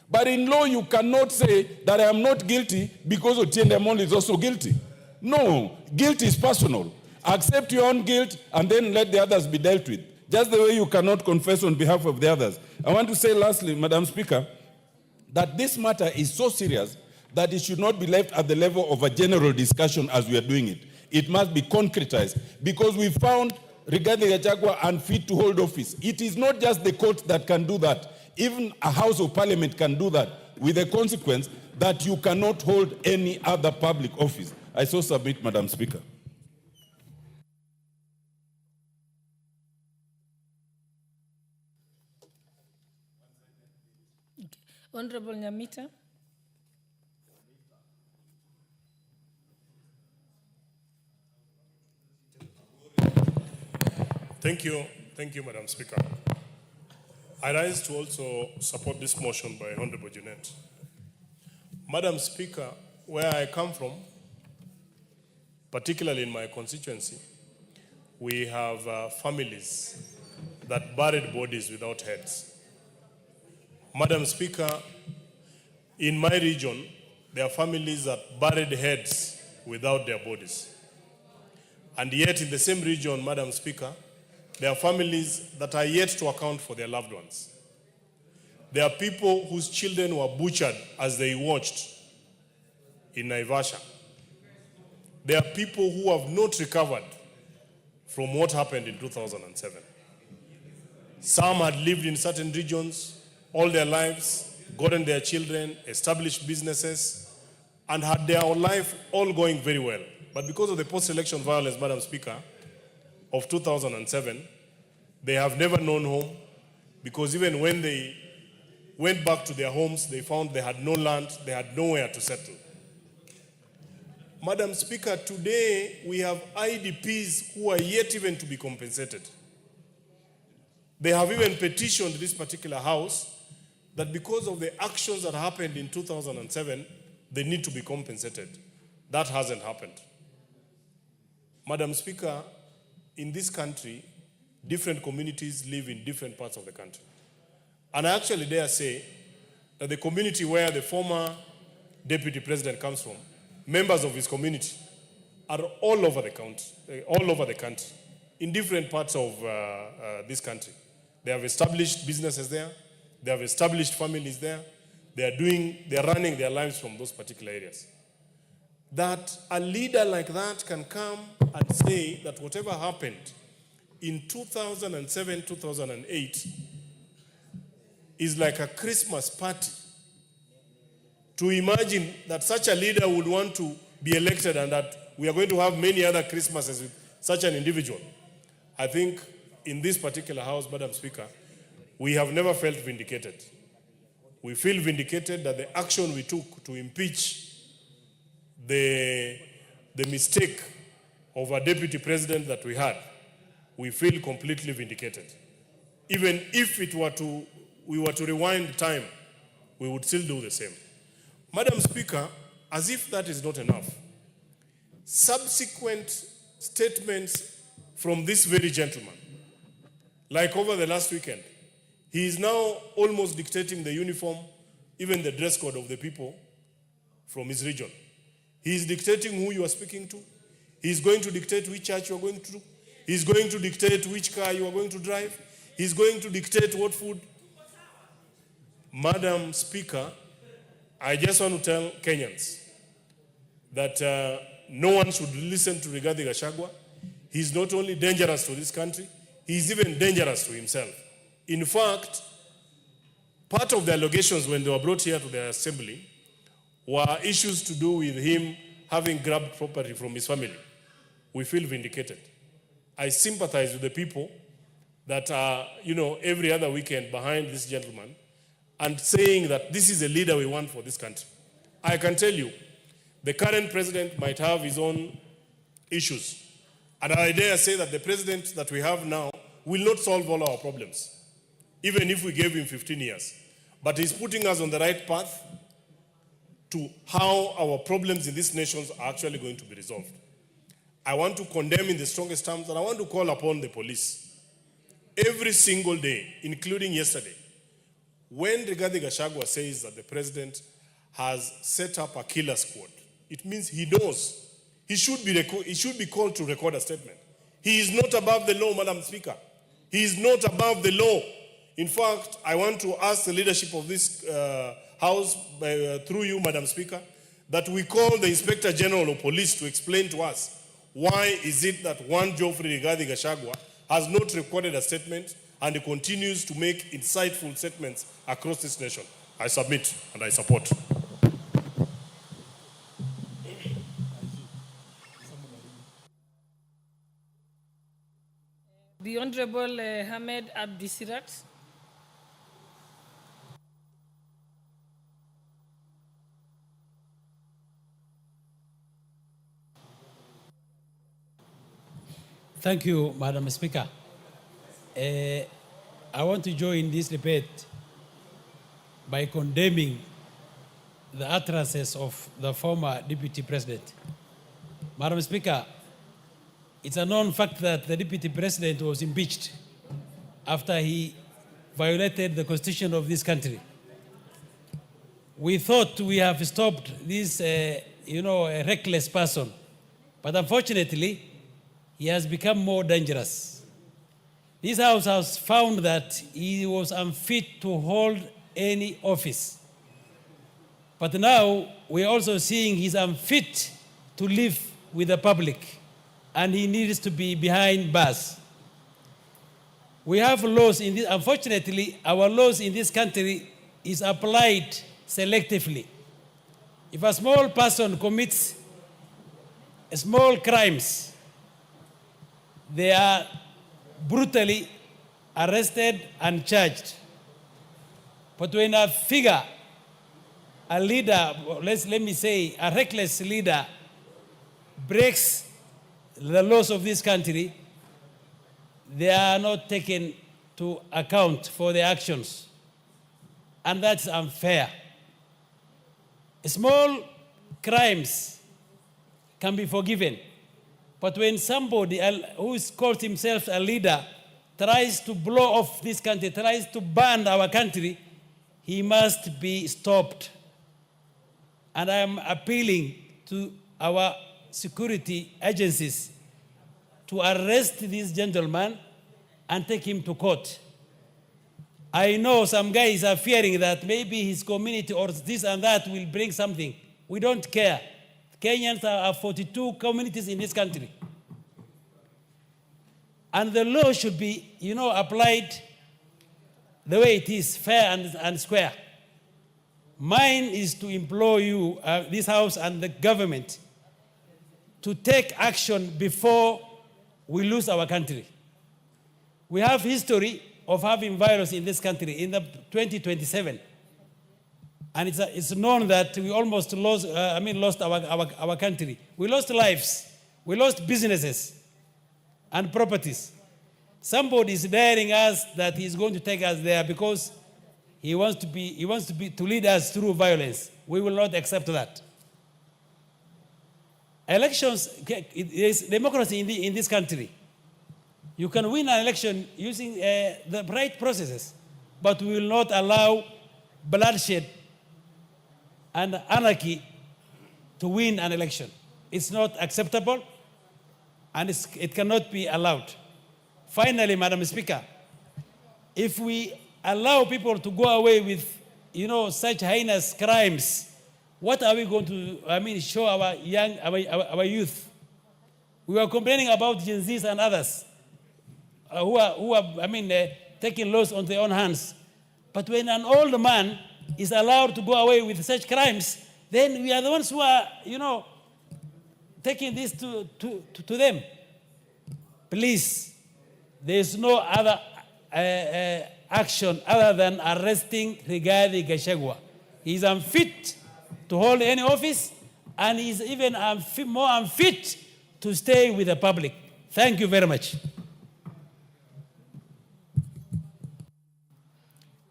But in law, you cannot say that I am not guilty because Otiende Amolo is also guilty. No, guilt is personal. Accept your own guilt and then let the others be dealt with. Just the way you cannot confess on behalf of the others. I want to say lastly, Madam Speaker, that this matter is so serious that it should not be left at the level of a general discussion as we are doing it. It must be concretized, because we found Rigathi Gachagua unfit to hold office. It is not just the court that can do that. Even a House of Parliament can do that, with the consequence that you cannot hold any other public office. I so submit, Madam Speaker. Honorable Nyamita. Thank you, Madam Speaker. I rise to also support this motion by Honorable Junet. Madam Speaker, where I come from, particularly in my constituency, we have families that buried bodies without heads. Madam Speaker, in my region, there are families that buried heads without their bodies. And yet in the same region, Madam Speaker, there are families that are yet to account for their loved ones. There are people whose children were butchered as they watched in Naivasha. There are people who have not recovered from what happened in 2007. Some had lived in certain regions all their lives, gotten their children, established businesses, and had their life all going very well. But because of the post-election violence, Madam Speaker, of 2007, they have never known home, because even when they went back to their homes, they found they had no land, they had nowhere to settle. Madam Speaker, today we have IDPs who are yet even to be compensated. They have even petitioned this particular House that because of the actions that happened in 2007, they need to be compensated. That hasn't happened. Madam Speaker, in this country, different communities live in different parts of the country. And I actually dare say that the community where the former deputy president comes from, members of his community, are all over the country, in different parts of this country. They have established businesses there. They have established families there. They are running their lives from those particular areas. That a leader like that can come and say that whatever happened in 2007, 2008 is like a Christmas party. To imagine that such a leader would want to be elected and that we are going to have many other Christmases with such an individual. I think in this particular house, Madam Speaker, we have never felt vindicated. We feel vindicated that the action we took to impeach the mistake of a deputy president that we had, we feel completely vindicated. Even if we were to rewind time, we would still do the same. Madam Speaker, as if that is not enough, subsequent statements from this very gentleman, like over the last weekend, he is now almost dictating the uniform, even the dress code of the people from his region. He is dictating who you are speaking to. He is going to dictate which church you are going to. He is going to dictate which car you are going to drive. He is going to dictate what food. Madam Speaker, I just want to tell Kenyans that no one should listen to Rigathi Gachagua. He is not only dangerous to this country, he is even dangerous to himself. In fact, part of the allegations when they were brought here to the assembly were issues to do with him having grabbed property from his family. We feel vindicated. I sympathize with the people that are, every other weekend behind this gentleman and saying that this is a leader we want for this country. I can tell you, the current president might have his own issues. And I dare say that the president that we have now will not solve all our problems, even if we gave him 15 years. But he's putting us on the right path to how our problems in this nation are actually going to be resolved. I want to condemn in the strongest terms, and I want to call upon the police every single day, including yesterday, when Rigathi Gachagua says that the president has set up a killer squad, it means he knows. He should be called to record a statement. He is not above the law, Madam Speaker. He is not above the law. In fact, I want to ask the leadership of this House, through you, Madam Speaker, that we call the Inspector General of Police to explain to us why is it that one Geoffrey Rigathi Gachagua has not recorded a statement and he continues to make insightful statements across this nation. I submit and I support. The Honorable Hamed Abdisirat. Thank you, Madam Speaker. I want to join this debate by condemning the utterances of the former Deputy President. Madam Speaker, it's a known fact that the Deputy President was impeached after he violated the Constitution of this country. We thought we have stopped this, a reckless person, but unfortunately, he has become more dangerous. This House has found that he was unfit to hold any office. But now we're also seeing he's unfit to live with the public, and he needs to be behind bars. We have laws in this, unfortunately, our laws in this country is applied selectively. If a small person commits small crimes, they are brutally arrested and charged. But when a figure, a leader, let me say a reckless leader, breaks the laws of this country, they are not taken to account for their actions. And that's unfair. Small crimes can be forgiven. But when somebody who calls himself a leader tries to blow off this country, tries to burn our country, he must be stopped. And I am appealing to our security agencies to arrest this gentleman and take him to court. I know some guys are fearing that maybe his community or this and that will bring something. We don't care. Kenyans are 42 communities in this country. And the law should be, applied the way it is, fair and square. Mine is to implore you, this House and the government, to take action before we lose our country. We have history of having virus in this country in the 2027. And it's known that we almost lost our country. We lost lives. We lost businesses and properties. Somebody is daring us that he's going to take us there because he wants to lead us through violence. We will not accept that. Elections, there is democracy in this country. You can win an election using the right processes, but we will not allow bloodshed and anarchy to win an election. It's not acceptable, and it cannot be allowed. Finally, Madam Speaker, if we allow people to go away with, such heinous crimes, what are we going to, show our youth? We were complaining about Gen Zs and others who are taking laws on their own hands. But when an old man is allowed to go away with such crimes, then we are the ones who are, taking this to them. Please, there is no other action other than arresting Rigathi Gachagua. He is unfit to hold any office, and he is even more unfit to stay with the public. Thank you very much.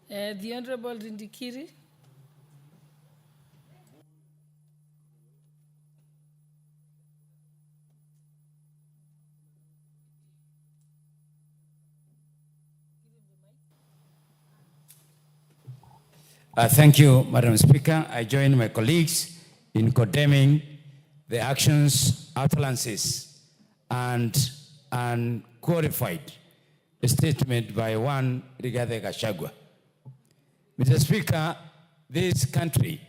The Honorable Rindikiri. Thank you, Madam Speaker. I join my colleagues in condemning the actions, utterances, and unqualified statement by one Rigathi Gachagua. Mr. Speaker, this country,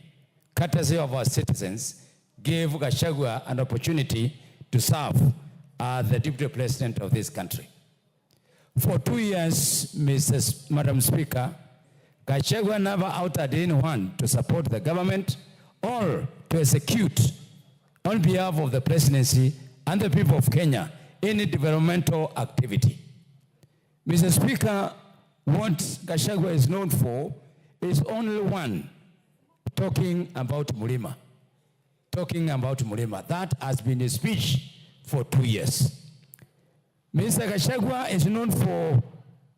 courtesy of our citizens, gave Gachagua an opportunity to serve as the Deputy President of this country. For 2 years, Madam Speaker, Gachagua never outed anyone to support the government or to execute on behalf of the presidency and the people of Kenya any developmental activity. Mr. Speaker, what Gachagua is known for is only one, talking about Mulima. Talking about Mulima. That has been his speech for 2 years. Mr. Gachagua is known for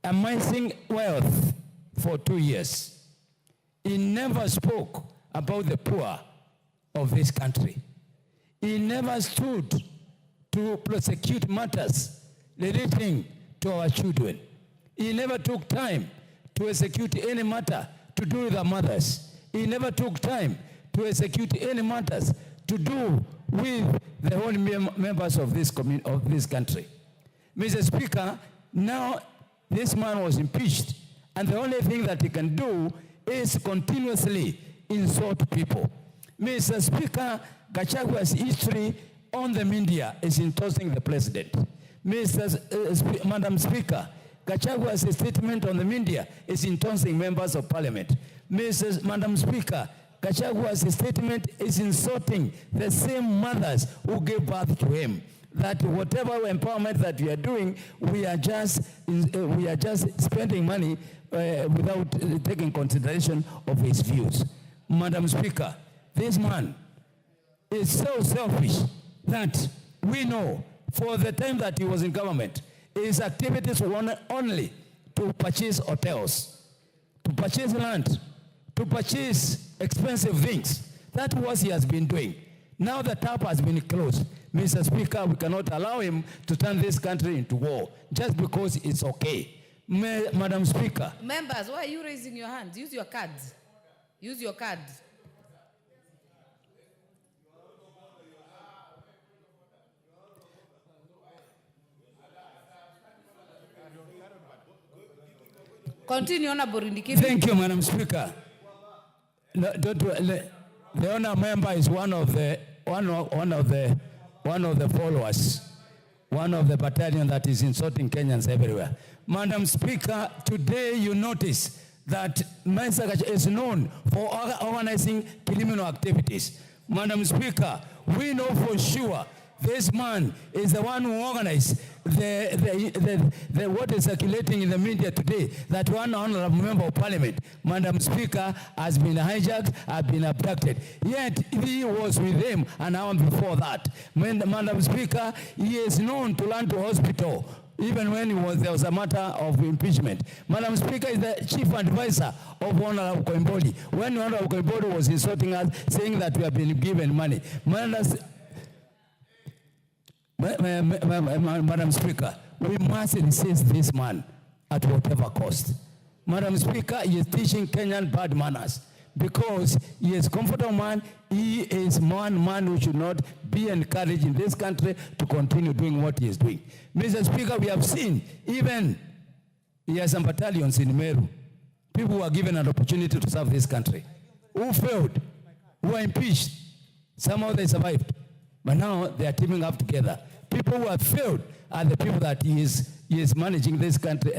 amassing wealth for 2 years. He never spoke about the poor of this country. He never stood to prosecute matters relating to our children. He never took time to execute any matter to do with the mothers. He never took time to execute any matters to do with the whole members of this country. Mr. Speaker, now this man was impeached, and the only thing that he can do is continuously insult people. Mr. Speaker, Gachagua'S history on the media is insulting the president. Madam Speaker, Gachagua'S statement on the media is insulting members of parliament. Madam Speaker, Gachagua'S statement is insulting the same mothers who gave birth to him. That whatever empowerment that we are doing, we are just spending money without taking consideration of his views. Madam Speaker, this man is so selfish that we know for the time that he was in government, his activities were only to purchase hotels, to purchase land, to purchase expensive things. That's what he has been doing. Now the tap has been closed. Mr. Speaker, we cannot allow him to turn this country into war just because it's okay. Madam Speaker. Members, why are you raising your hands? Use your cards. Use your card. Continue, Honorable Ndikiri. Thank you, Madam Speaker. No, the honor member is one of the followers, one of the battalion that is insulting Kenyans everywhere. Madam Speaker, today you notice that Mr. Gachagua'S is known for organizing criminal activities. Madam Speaker, we know for sure this man is the one who organized the what is circulating in the media today, that one honorable member of parliament, Madam Speaker, has been hijacked, has been abducted. Yet he was with him an hour before that. Madam Speaker, he is known to land to hospital even when there was a matter of impeachment. Madam Speaker is the chief advisor of Honorable Koimboli. When Honorable Koimboli was insulting us, saying that we have been given money. Madam Speaker, we must resist this man at whatever cost. Madam Speaker, he is teaching Kenyan bad manners because he is a comfortable man. He is man who should not be encouraged in this country to continue doing what he is doing. Mr. Speaker, we have seen even he has some battalions in Meru. People who are given an opportunity to serve this country, who failed, who were impeached. Somehow they survived. But now they are teaming up together. People who have failed are the people that he is managing this country,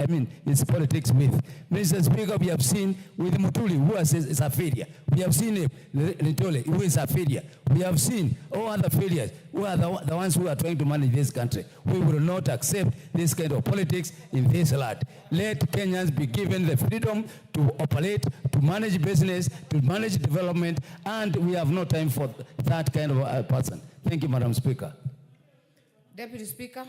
his politics with. Mr. Speaker, we have seen with Mutuli, who is a failure. We have seen Ritole, who is a failure. We have seen all other failures, who are the ones who are trying to manage this country. We will not accept this kind of politics in this land. Let Kenyans be given the freedom to operate, to manage business, to manage development, and we have no time for that kind of person. Thank you, Madam Speaker. Deputy Speaker.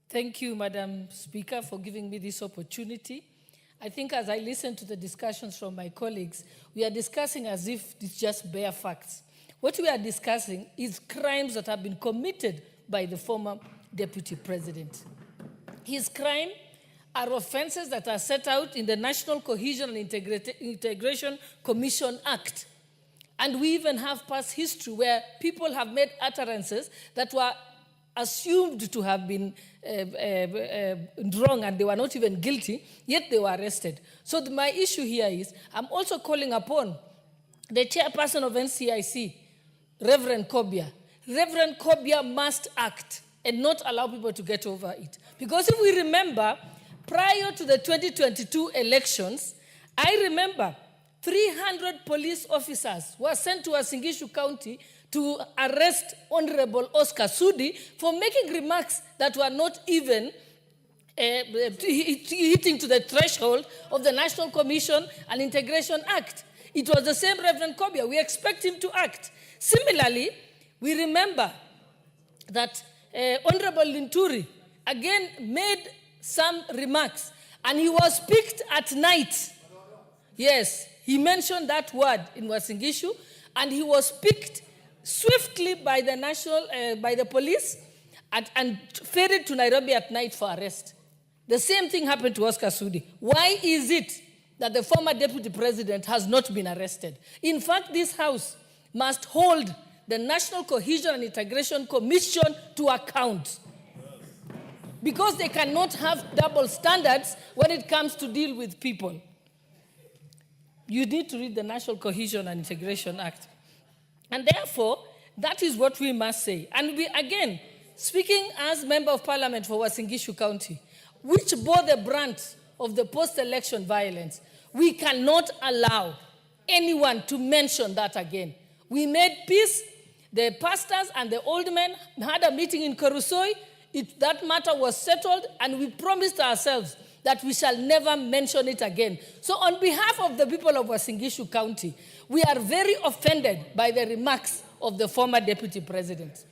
Thank you, Madam Speaker, for giving me this opportunity. I think as I listen to the discussions from my colleagues, we are discussing as if it's just bare facts. What we are discussing is crimes that have been committed by the former Deputy President. His crime are offenses that are set out in the National Cohesion and Integration Commission Act. And we even have past history where people have made utterances that were assumed to have been wrong and they were not even guilty, yet they were arrested. So my issue here is, I'm also calling upon the chairperson of NCIC, Reverend Kobia. Reverend Kobia must act and not allow people to get over it. Because if we remember, prior to the 2022 elections, I remember 300 police officers were sent to Uasin County to arrest Honorable Oscar Sudi for making remarks that were not even hitting to the threshold of the National Commission and Integration Act. It was the same Reverend Kobia. We expect him to act. Similarly, we remember that Honorable Linturi again made some remarks, and he was picked at night. Yes, he mentioned that word in Uasin Gishu, and he was picked swiftly by the police and ferried to Nairobi at night for arrest. The same thing happened to Oscar Sudi. Why is it that the former Deputy President has not been arrested? In fact, this House must hold the National Cohesion and Integration Commission to account, because they cannot have double standards when it comes to deal with people. You need to read the National Cohesion and Integration Act. And therefore, that is what we must say. And we, again, speaking as Member of Parliament for Uasin Gishu County, which bore the brunt of the post-election violence, we cannot allow anyone to mention that again. We made peace. The pastors and the old men had a meeting in Korusoi. That matter was settled, and we promised ourselves that we shall never mention it again. So on behalf of the people of Uasin Gishu County, we are very offended by the remarks of the former Deputy President.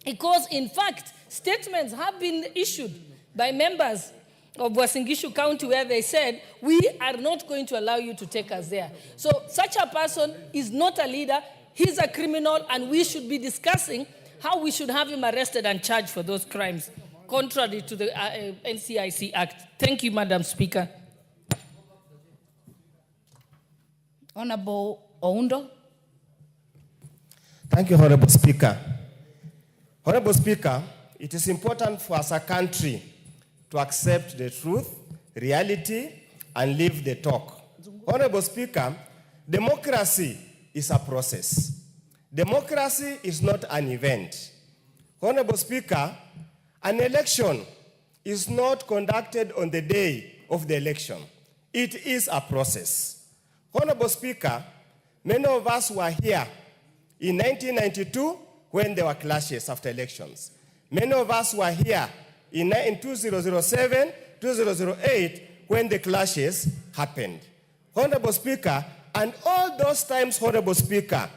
Because, in fact, statements have been issued by members of Uasin Gishu County where they said, we are not going to allow you to take us there. So such a person is not a leader, he's a criminal, and we should be discussing how we should have him arrested and charged for those crimes, contrary to the NCIC Act. Thank you, Madam Speaker. Honorable Oundo. Thank you, Honorable Speaker. Honorable Speaker, it is important for us as a country to accept the truth, reality, and live the talk. Honorable Speaker, democracy is a process. Democracy is not an event. Honorable Speaker, an election is not conducted on the day of the election. It is a process. Honorable Speaker, many of us were here in 1992 when there were clashes after elections. Many of us were here in 2007, 2008 when the clashes happened. Honorable Speaker, and all those times, Honorable Speaker,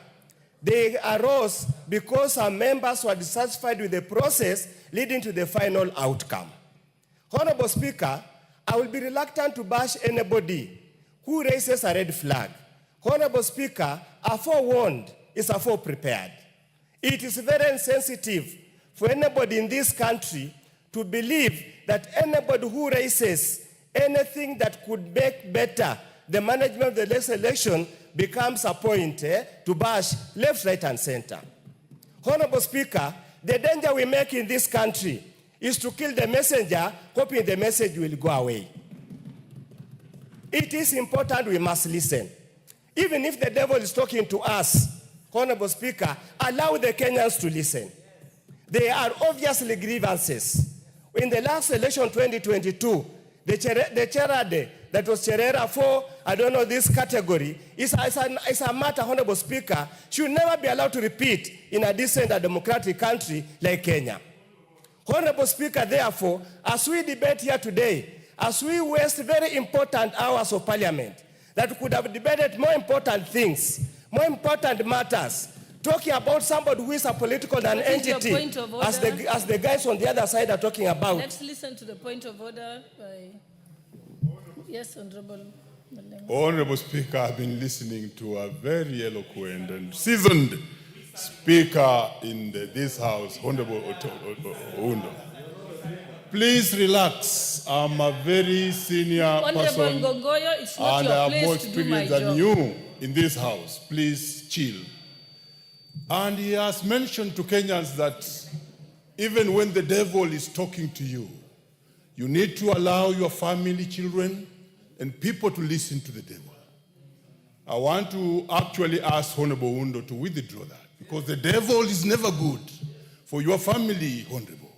they arose because our members were dissatisfied with the process leading to the final outcome. Honorable Speaker, I will be reluctant to bash anybody who raises a red flag. Honorable Speaker, a forewarned is a foreprepared. It is very insensitive for anybody in this country to believe that anybody who raises anything that could make better the management of the next election becomes a point to bash left, right, and center. Honorable Speaker, the danger we make in this country is to kill the messenger, hoping the message will go away. It is important we must listen. Even if the devil is talking to us, Honorable Speaker, allow the Kenyans to listen. There are obviously grievances. In the last election 2022, the charade that was Cherera for, I don't know, this category, is a matter, Honorable Speaker, should never be allowed to repeat in a decent and democratic country like Kenya. Honorable Speaker, therefore, as we debate here today, as we waste very important hours of parliament, that could have debated more important things, more important matters, talking about somebody who is a political entity, as the guys on the other side are talking about. Let's listen to the point of order by... Yes, Honorable. Honorable Speaker, I've been listening to a very eloquent and seasoned speaker in this House, Honorable Oundo. Please relax. I'm a very senior person, Ngongoyo, it's not and your I have place more to do my experience than job. you in this House. Please chill. And he has mentioned to Kenyans that even when the devil is talking to you, you need to allow your family, children, and people to listen to the devil. I want to actually ask Honorable Oundo to withdraw that, because the devil is never good for your family, Honorable,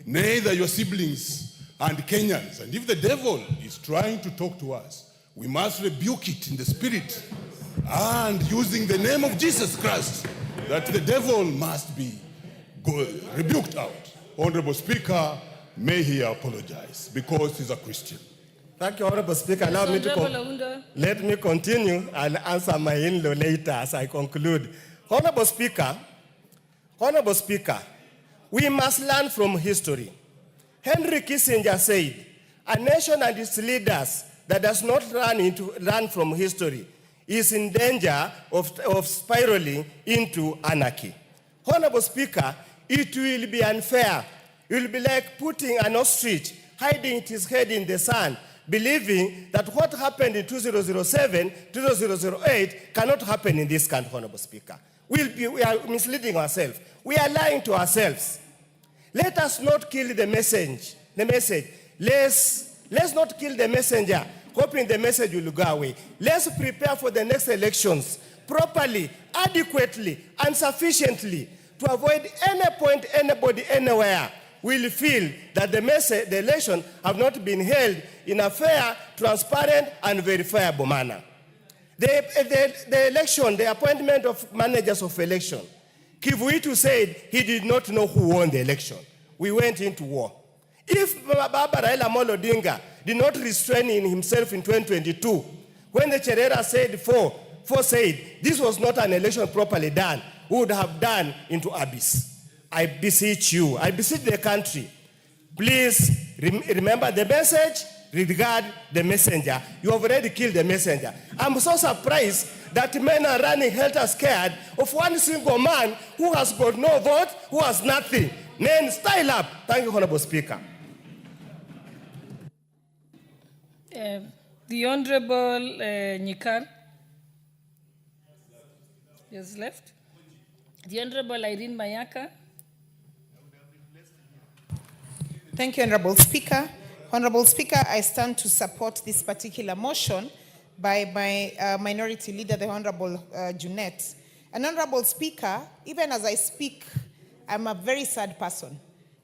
neither your siblings and Kenyans. And if the devil is trying to talk to us, we must rebuke it in the spirit and using the name of Jesus Christ, that the devil must be rebuked out. Honorable Speaker, may he apologize because he's a Christian. Thank you, Honorable Speaker. Allow me to let me continue and answer my in-law later as I conclude. Honorable Speaker, we must learn from history. Henry Kissinger said, a nation and its leaders that does not learn from history is in danger of spiraling into anarchy. Honorable Speaker, it will be unfair. It will be like putting an ostrich, hiding his head in the sand, believing that what happened in 2007, 2008 cannot happen in this country, Honorable Speaker. We are misleading ourselves. We are lying to ourselves. Let us not kill the message. Let's not kill the messenger, hoping the message will go away. Let's prepare for the next elections properly, adequately, and sufficiently to avoid any point anybody anywhere will feel that the election have not been held in a fair, transparent, and verifiable manner. The election, the appointment of managers of election, Kivuitu said he did not know who won the election. We went into war. If Baba Raila Amolo Odinga did not restrain himself in 2022, when the Cherera said said this was not an election properly done, we would have done into abyss. I beseech you, I beseech the country, please remember the message, regard the messenger. You have already killed the messenger. I'm so surprised that men are running helter-scared of one single man who has got no vote, who has nothing. Men, style up. Thank you, Honorable Speaker. The Honorable Nyikar. He has left. The Honorable Irene Mayaka. Thank you, Honorable Speaker. Honorable Speaker, I stand to support this particular motion by my minority leader, the Honorable Junet. And Honorable Speaker, even as I speak, I'm a very sad person.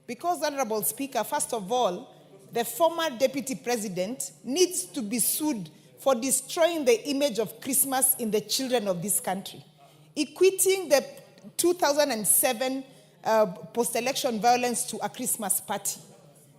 Because, Honorable Speaker, first of all, the former Deputy President needs to be sued for destroying the image of Christmas in the children of this country, equating the 2007 post-election violence to a Christmas party.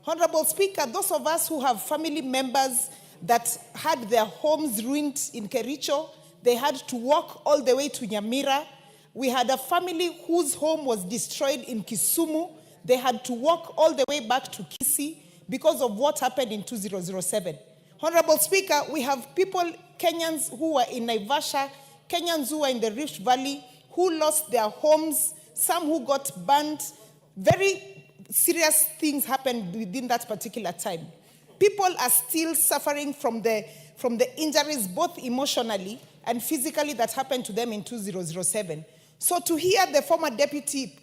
Honorable Speaker, those of us who have family members that had their homes ruined in Kericho, they had to walk all the way to Nyamira. We had a family whose home was destroyed in Kisumu. They had to walk all the way back to Kisii because of what happened in 2007. Honorable Speaker, we have people, Kenyans who were in Naivasha, Kenyans who were in the Rift Valley, who lost their homes, some who got burned. Very serious things happened within that particular time. People are still suffering from the injuries, both emotionally and physically, that happened to them in 2007. So to hear the former Deputy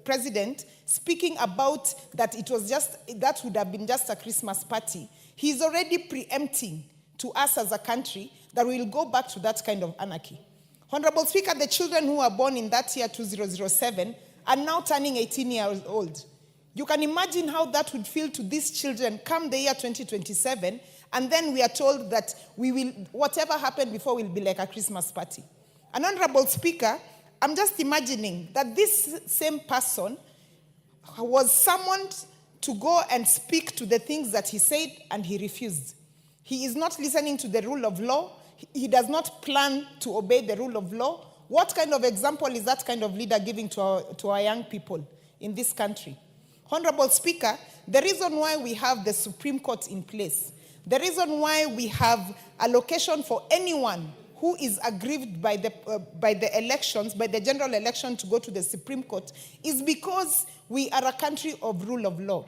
President speaking about that that would have been just a Christmas party, he's already preempting to us as a country that we will go back to that kind of anarchy. Honorable Speaker, the children who were born in that year, 2007, are now turning 18 years old. You can imagine how that would feel to these children come the year 2027, and then we are told that whatever happened before will be like a Christmas party. And Honorable Speaker, I'm just imagining that this same person was summoned to go and speak to the things that he said, and he refused. He is not listening to the rule of law. He does not plan to obey the rule of law. What kind of example is that kind of leader giving to our young people in this country? Honorable Speaker, the reason why we have the Supreme Court in place, the reason why we have allocation for anyone who is aggrieved by the elections, by the general election to go to the Supreme Court, is because we are a country of rule of law.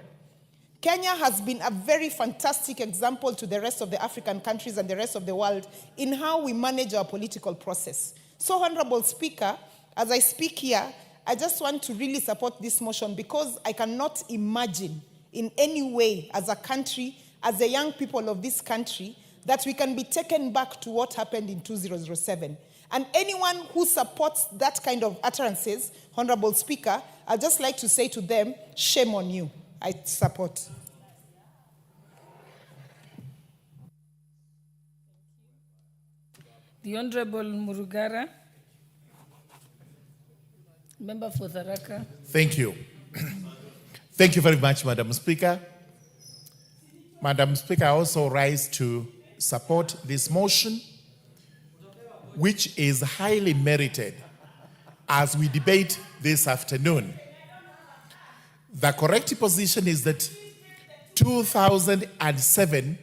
Kenya has been a very fantastic example to the rest of the African countries and the rest of the world in how we manage our political process. So, Honorable Speaker, as I speak here, I just want to really support this motion because I cannot imagine in any way as a country, as the young people of this country, that we can be taken back to what happened in 2007. And anyone who supports that kind of utterances, Honorable Speaker, I'd just like to say to them, shame on you. I support. The Honorable Murugara, member for Tharaka. Thank you. Thank you very much, Madam Speaker. Madam Speaker, I also rise to support this motion, which is highly merited as we debate this afternoon. The correct position is that 2007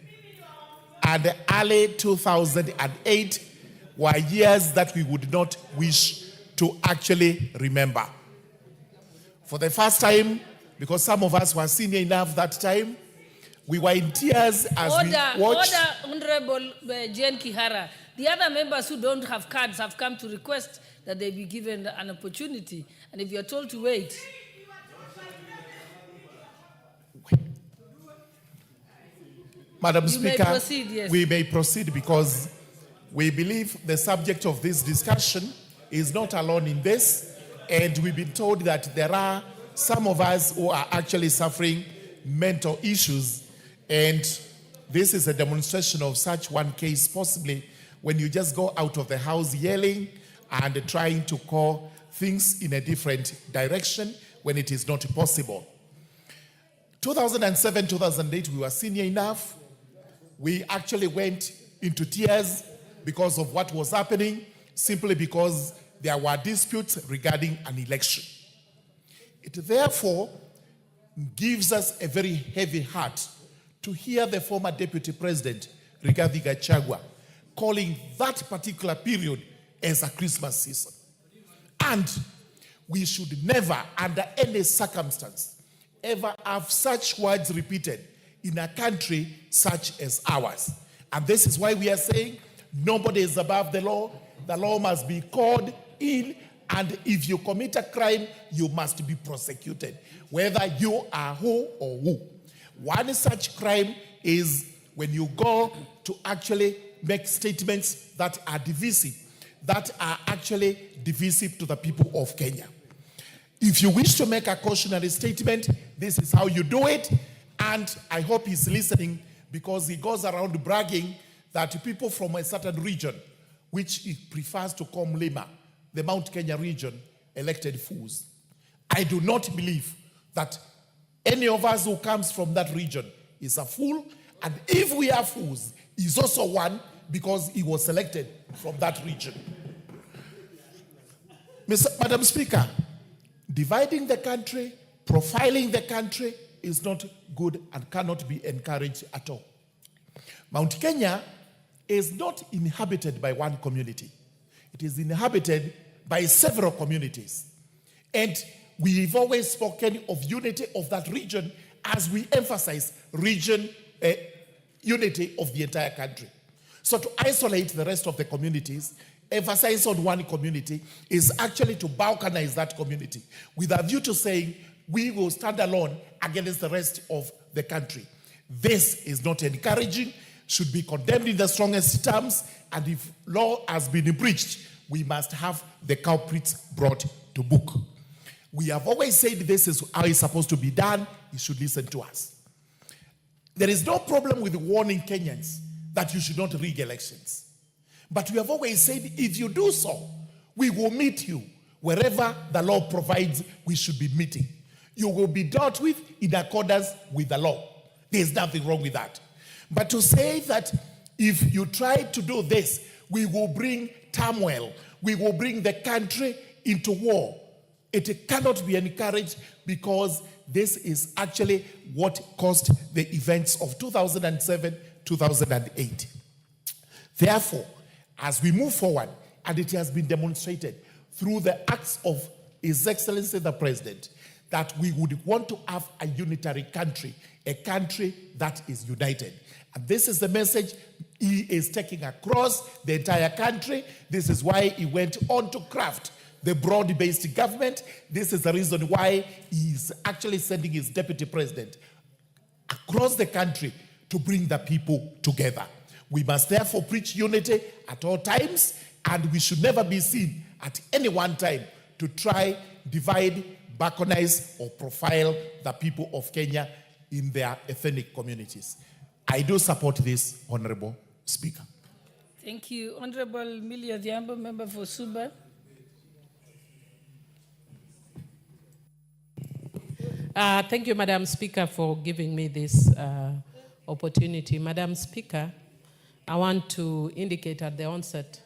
and early 2008 were years that we would not wish to actually remember. For the first time, because some of us were senior enough that time, we were in tears as we watched. Order, Honorable Jane Kihara. The other members who don't have cards have come to request that they be given an opportunity. And if you're told to wait. Madam Speaker, may proceed, yes. We may proceed because we believe the subject of this discussion is not alone in this. And we've been told that there are some of us who are actually suffering mental issues. And this is a demonstration of such one case, possibly when you just go out of the house yelling and trying to call things in a different direction when it is not possible. 2007, 2008, we were senior enough. We actually went into tears because of what was happening, simply because there were disputes regarding an election. It therefore gives us a very heavy heart to hear the former Deputy President, Rigathi Gachagua, calling that particular period as a Christmas season. And we should never, under any circumstance, ever have such words repeated in a country such as ours. And this is why we are saying nobody is above the law. The law must be called in, and if you commit a crime, you must be prosecuted, whether you are who or who. One such crime is when you go to actually make statements that are divisive, that are actually divisive to the people of Kenya. If you wish to make a cautionary statement, this is how you do it, and I hope he's listening, because he goes around bragging that people from a certain region, which he prefers to call Mlima, the Mount Kenya region, elected fools. I do not believe that any of us who comes from that region is a fool, and if we are fools, he's also one because he was selected from that region. Madam Speaker, dividing the country, profiling the country is not good and cannot be encouraged at all. Mount Kenya is not inhabited by one community. It is inhabited by several communities. And we've always spoken of unity of that region as we emphasize unity of the entire country. So to isolate the rest of the communities, emphasize on one community, is actually to balkanize that community with a view to saying we will stand alone against the rest of the country. This is not encouraging, should be condemned in the strongest terms, and if law has been breached, we must have the culprits brought to book. We have always said this is how it's supposed to be done. You should listen to us. There is no problem with warning Kenyans that you should not rig elections. But we have always said, if you do so, we will meet you wherever the law provides we should be meeting. You will be dealt with in accordance with the law. There is nothing wrong with that. But to say that if you try to do this, we will bring turmoil, we will bring the country into war, it cannot be encouraged, because this is actually what caused the events of 2007, 2008. Therefore, as we move forward, and it has been demonstrated through the acts of His Excellency the President, that we would want to have a unitary country, a country that is united. And this is the message he is taking across the entire country. This is why he went on to craft the broad-based government. This is the reason why he is actually sending his deputy president across the country to bring the people together. We must therefore preach unity at all times, and we should never be seen at any one time to try, divide, balkanize, or profile the people of Kenya in their ethnic communities. I do support this, Honorable Speaker. Thank you. Honorable Millie Odhiambo, member for Suba. Thank you, Madam Speaker, for giving me this opportunity. Madam Speaker, I want to indicate at the onset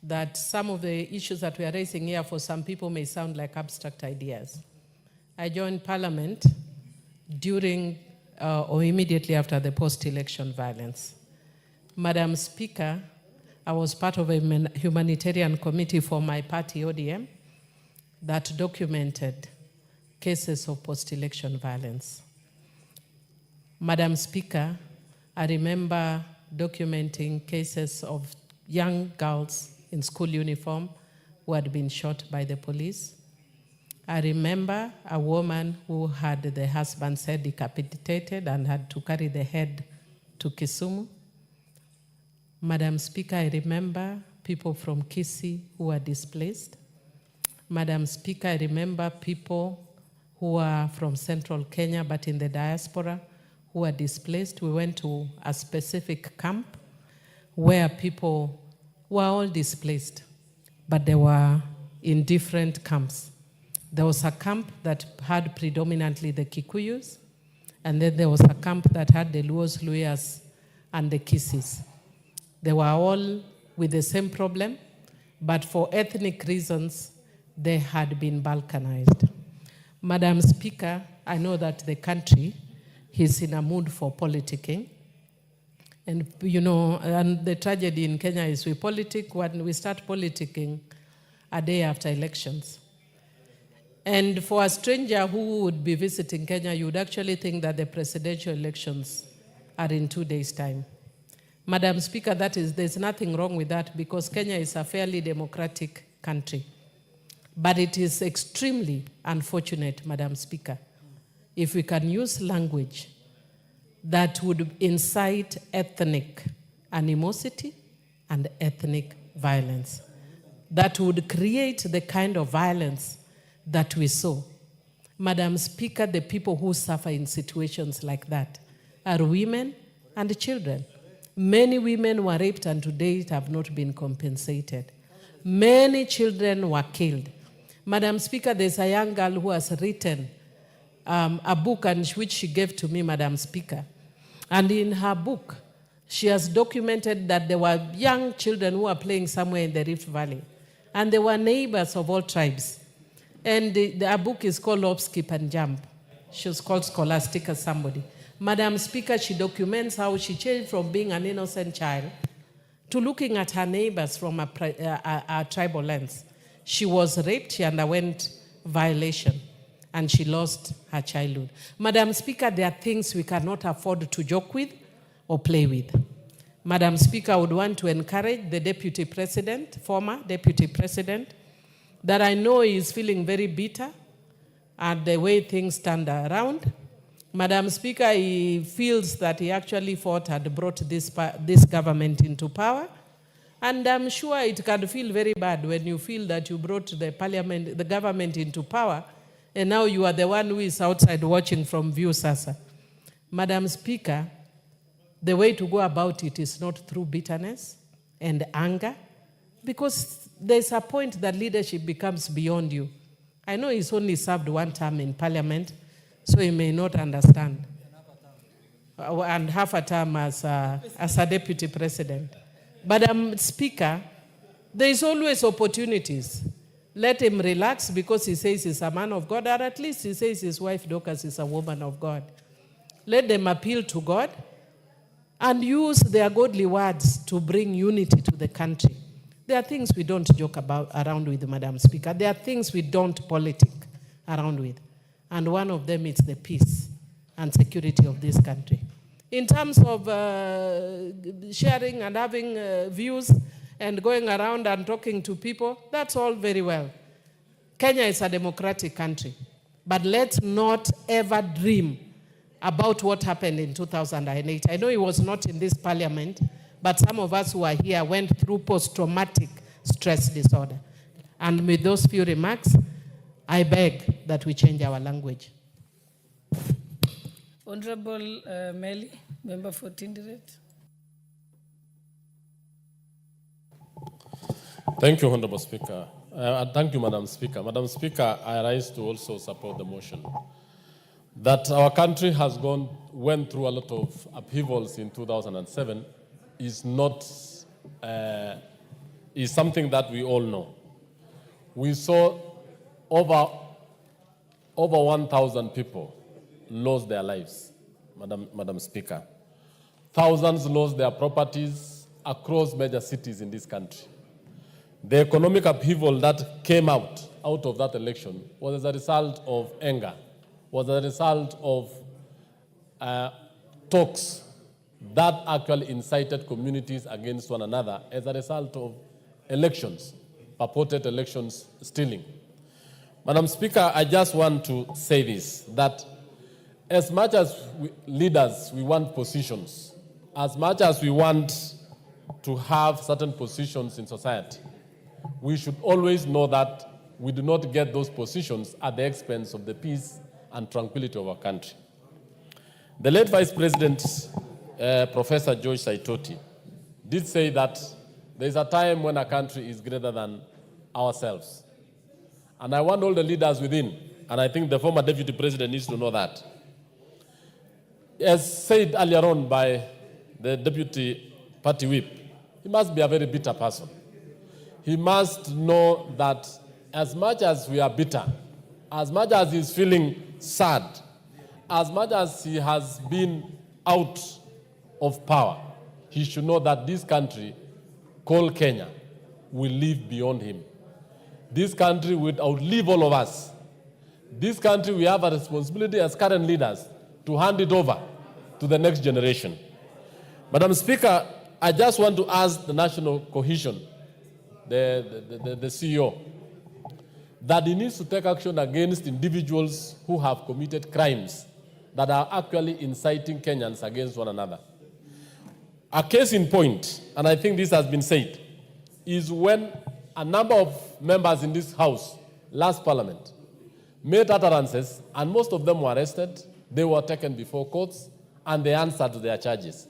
that some of the issues that we are raising here for some people may sound like abstract ideas. I joined Parliament during or immediately after the post-election violence. Madam Speaker, I was part of a humanitarian committee for my party, ODM, that documented cases of post-election violence. Madam Speaker, I remember documenting cases of young girls in school uniform who had been shot by the police. I remember a woman who had the husband's head decapitated and had to carry the head to Kisumu. Madam Speaker, I remember people from Kisii who were displaced. Madam Speaker, I remember people who are from central Kenya but in the diaspora who were displaced. We went to a specific camp where people were all displaced, but they were in different camps. There was a camp that had predominantly the Kikuyus, and then there was a camp that had the Luos, Luyas, and the Kisis. They were all with the same problem, but for ethnic reasons, they had been balkanized. Madam Speaker, I know that the country is in a mood for politicking. And, you know, and the tragedy in Kenya is we politic when we start politicking a day after elections. And for a stranger who would be visiting Kenya, you would actually think that the presidential elections are in 2 days' time. Madam Speaker, there's nothing wrong with that, because Kenya is a fairly democratic country. But it is extremely unfortunate, Madam Speaker, if we can use language that would incite ethnic animosity and ethnic violence, that would create the kind of violence that we saw. Madam Speaker, the people who suffer in situations like that are women and children. Many women were raped and to date have not been compensated. Many children were killed. Madam Speaker, there's a young girl who has written a book and which she gave to me, Madam Speaker. And in her book, she has documented that there were young children who were playing somewhere in the Rift Valley. And they were neighbors of all tribes. And her book is called Hop, Skip, and Jump. She was called Scholastica somebody. Madam Speaker, she documents how she changed from being an innocent child to looking at her neighbors from a tribal lens. She was raped, she underwent violation, and she lost her childhood. Madam Speaker, there are things we cannot afford to joke with or play with. Madam Speaker, I would want to encourage the Deputy President, former Deputy President, that I know is feeling very bitter at the way things stand around. Madam Speaker, he feels that he actually fought and brought this government into power. And I'm sure it can feel very bad when you feel that you brought the government into power, and now you are the one who is outside watching from view, Sasa. Madam Speaker, the way to go about it is not through bitterness and anger, because there's a point that leadership becomes beyond you. I know he's only served one term in Parliament, so he may not understand. And half a term as a Deputy President. But Speaker, there is always opportunities. Let him relax because he says he's a man of God, or at least he says his wife Dorcas is a woman of God. Let them appeal to God and use their godly words to bring unity to the country. There are things we don't joke about around with, Madam Speaker. There are things we don't politic around with. And one of them is the peace and security of this country. In terms of sharing and having views and going around and talking to people, that's all very well. Kenya is a democratic country. But let's not ever dream about what happened in 2008. I know it was not in this parliament, but some of us who are here went through post-traumatic stress disorder. And with those few remarks, I beg that we change our language. Honorable Meli, member for Tinderet. Thank you, Honorable Speaker. Thank you, Madam Speaker. Madam Speaker, I rise to also support the motion that our country has went through a lot of upheavals in 2007 is something that we all know. We saw over 1,000 people lost their lives, Madam Speaker. Thousands lost their properties across major cities in this country. The economic upheaval that came out of that election was as a result of anger, was a result of talks that actually incited communities against one another as a result of elections, purported elections stealing. Madam Speaker, I just want to say this, that as much as leaders, we want positions, as much as we want to have certain positions in society, we should always know that we do not get those positions at the expense of the peace and tranquility of our country. The late Vice President, Professor George Saitoti, did say that there is a time when a country is greater than ourselves. And I want all the leaders within, and I think the former Deputy President needs to know that. As said earlier on by the Deputy Party Whip, he must be a very bitter person. He must know that as much as we are bitter, as much as he's feeling sad, as much as he has been out of power, he should know that this country, called Kenya, will live beyond him. This country will outlive all of us. This country, we have a responsibility as current leaders to hand it over to the next generation. Madam Speaker, I just want to ask the national cohesion the CEO, that he needs to take action against individuals who have committed crimes that are actually inciting Kenyans against one another. A case in point, and I think this has been said, is when a number of members in this House, last Parliament, made utterances, and most of them were arrested, they were taken before courts, and they answered to their charges.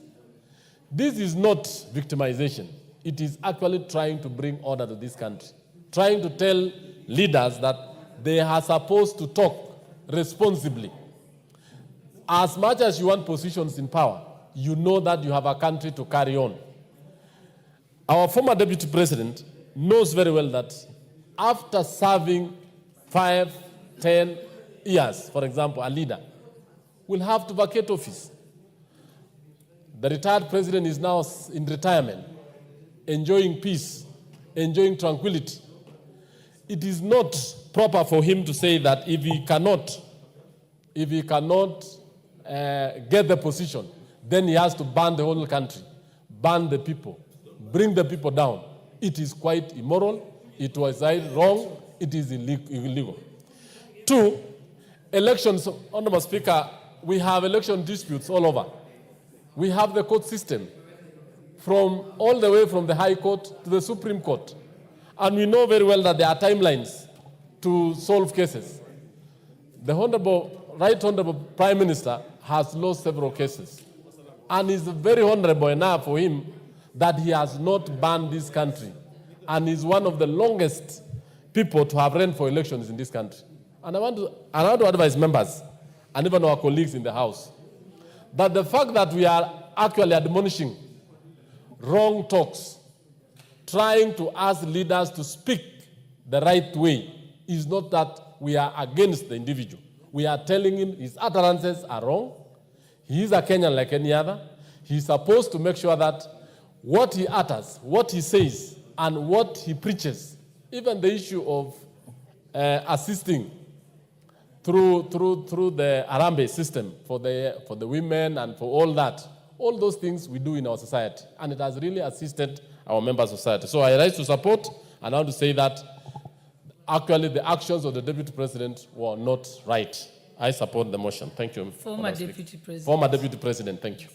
This is not victimization. It is actually trying to bring order to this country, trying to tell leaders that they are supposed to talk responsibly. As much as you want positions in power, you know that you have a country to carry on. Our former deputy president knows very well that after serving 5, 10 years, for example, a leader will have to vacate office. The retired president is now in retirement, enjoying peace, enjoying tranquility. It is not proper for him to say that if he cannot get the position, then he has to ban the whole country, ban the people, bring the people down. It is quite immoral. It was wrong. It is illegal. 2, elections, Honorable Speaker, we have election disputes all over. We have the court system from all the way from the High Court to the Supreme Court. And we know very well that there are timelines to solve cases. The Right Honorable Prime Minister has lost several cases. And it's very honorable enough for him that he has not banned this country. And is one of the longest people to have run for elections in this country. And I want to advise members, and even our colleagues in the House, that the fact that we are actually admonishing wrong talks, trying to ask leaders to speak the right way, is not that we are against the individual. We are telling him his utterances are wrong. He is a Kenyan like any other. He's supposed to make sure that what he utters, what he says, and what he preaches, even the issue of assisting through the Arambe system for the women and for all that, all those things we do in our society, and it has really assisted our members of society. So I rise to support, and I want to say that actually the actions of the Deputy President were not right. I support the motion. Thank you. Former Deputy President. Former Deputy President, thank you.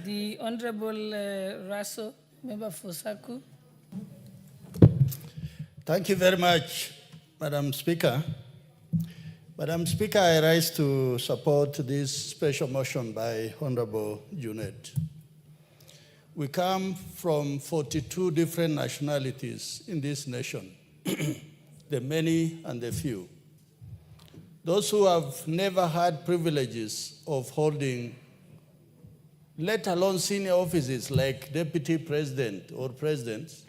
The Honorable Russell, member for Saku. Thank you very much, Madam Speaker. Madam Speaker, I rise to support this special motion by Honorable Junet. We come from 42 different nationalities in this nation, the many and the few. Those who have never had privileges of holding, let alone senior offices like deputy president or presidents,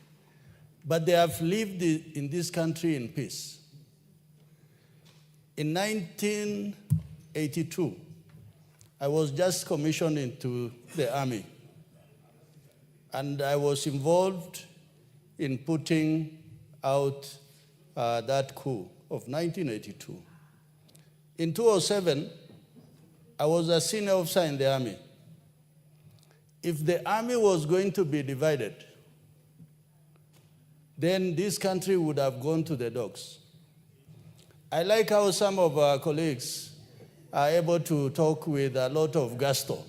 but they have lived in this country in peace. In 1982, I was just commissioned into the army, and I was involved in putting out that coup of 1982. In 2007, I was a senior officer in the army. If the army was going to be divided, then this country would have gone to the dogs. I like how some of our colleagues are able to talk with a lot of gusto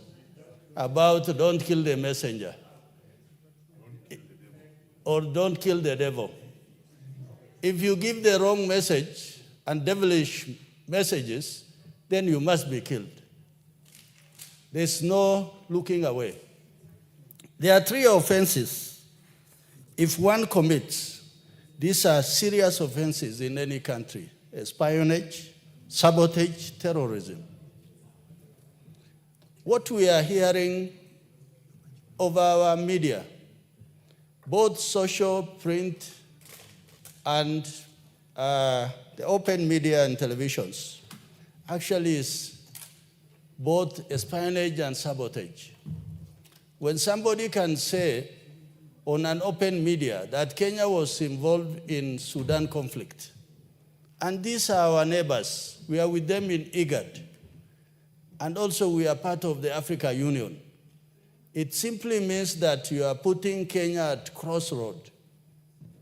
about don't kill the messenger or don't kill the devil. If you give the wrong message and devilish messages, then you must be killed. There's no looking away. There are 3 offenses. If one commits, these are serious offenses in any country: espionage, sabotage, terrorism. What we are hearing over our media, both social, print, and the open media and televisions, actually is both espionage and sabotage. When somebody can say on an open media that Kenya was involved in Sudan conflict, and these are our neighbors, we are with them in IGAD, and also we are part of the Africa Union, it simply means that you are putting Kenya at crossroad.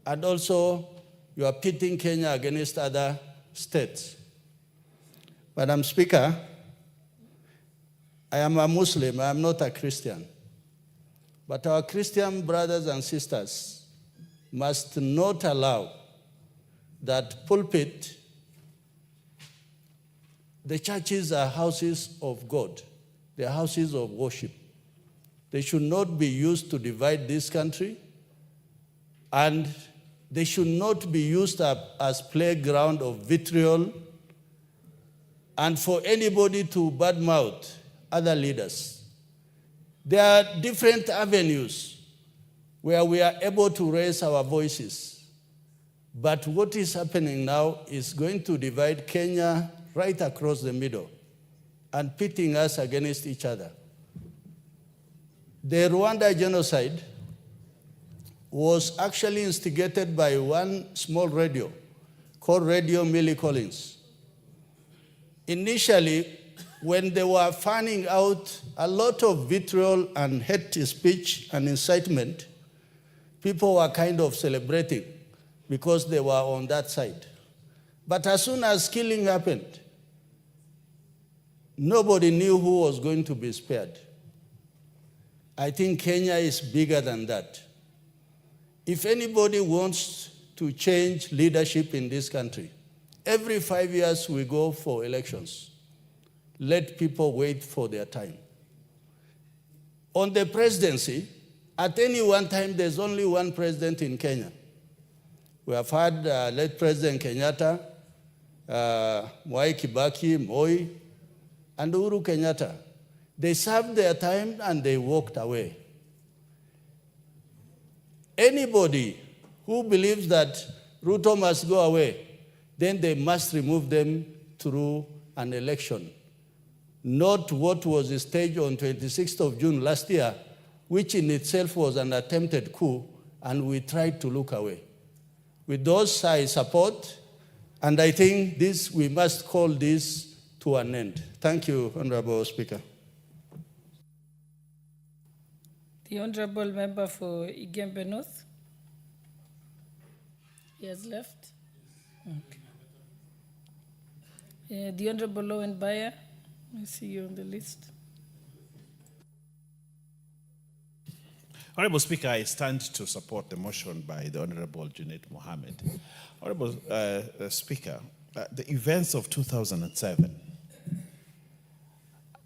and also you are pitting Kenya against other states. Madam Speaker, I am a Muslim, I am not a Christian. But our Christian brothers and sisters must not allow that pulpit, the churches are houses of God. They are houses of worship. They should not be used to divide this country, and they should not be used as playground of vitriol and for anybody to badmouth other leaders. There are different avenues where we are able to raise our voices. But what is happening now is going to divide Kenya right across the middle and pitting us against each other. The Rwanda genocide was actually instigated by one small radio called Radio Millie Collins. Initially, when they were fanning out a lot of vitriol and hate speech and incitement, people were kind of celebrating because they were on that side. But as soon as killing happened, nobody knew who was going to be spared. I think Kenya is bigger than that. If anybody wants to change leadership in this country, every 5 years we go for elections. Let people wait for their time. On the presidency, at any one time, there's only one president in Kenya. We have had late President Kenyatta, Mwai Kibaki, Moi, and Uhuru Kenyatta. They served their time and they walked away. Anybody who believes that Ruto must go away, then they must remove them through an election. Not what was staged on 26th of June last year, which in itself was an attempted coup, and we tried to look away. With those I support, and I think we must call this to an end. Thank you, Honorable Speaker. The Honorable Member for Igembe North. He has left. Okay. The Honorable Owen Bayer. I see you on the list. Honorable Speaker, I stand to support the motion by the Honorable Junet Mohammed. Honorable Speaker, the events of 2007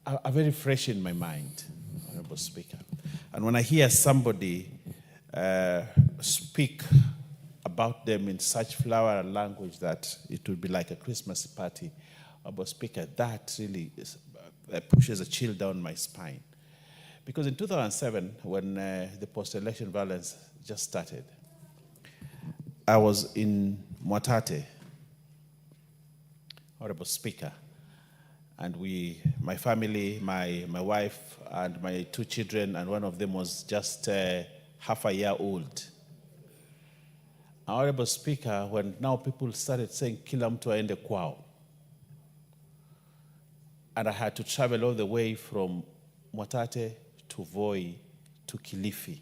are very fresh in my mind, Honorable Speaker. And when I hear somebody speak about them in such flowery language that it would be like a Christmas party, Honorable Speaker, that really pushes a chill down my spine. Because in 2007, when the post-election violence just started, I was in Mwatate, Honorable Speaker, and my family, my wife, and my 2 children, and one of them was just half a year old. Honorable Speaker, when now people started saying, "Kila mtu aende kwao," and I had to travel all the way from Mwatate to Voi to Kilifi.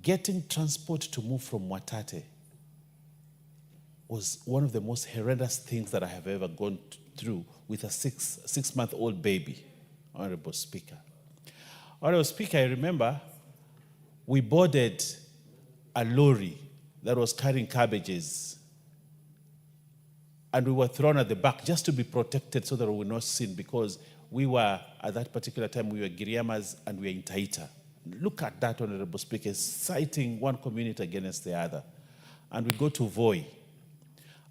Getting transport to move from Mwatate was one of the most horrendous things that I have ever gone through with a six-month-old baby, Honorable Speaker. Honorable Speaker, I remember we boarded a lorry that was carrying cabbages, and we were thrown at the back just to be protected so that we were not seen, because we were, at that particular time, we were Giriamas and we were in Taita. Look at that, Honorable Speaker, citing one community against the other. And we go to Voi.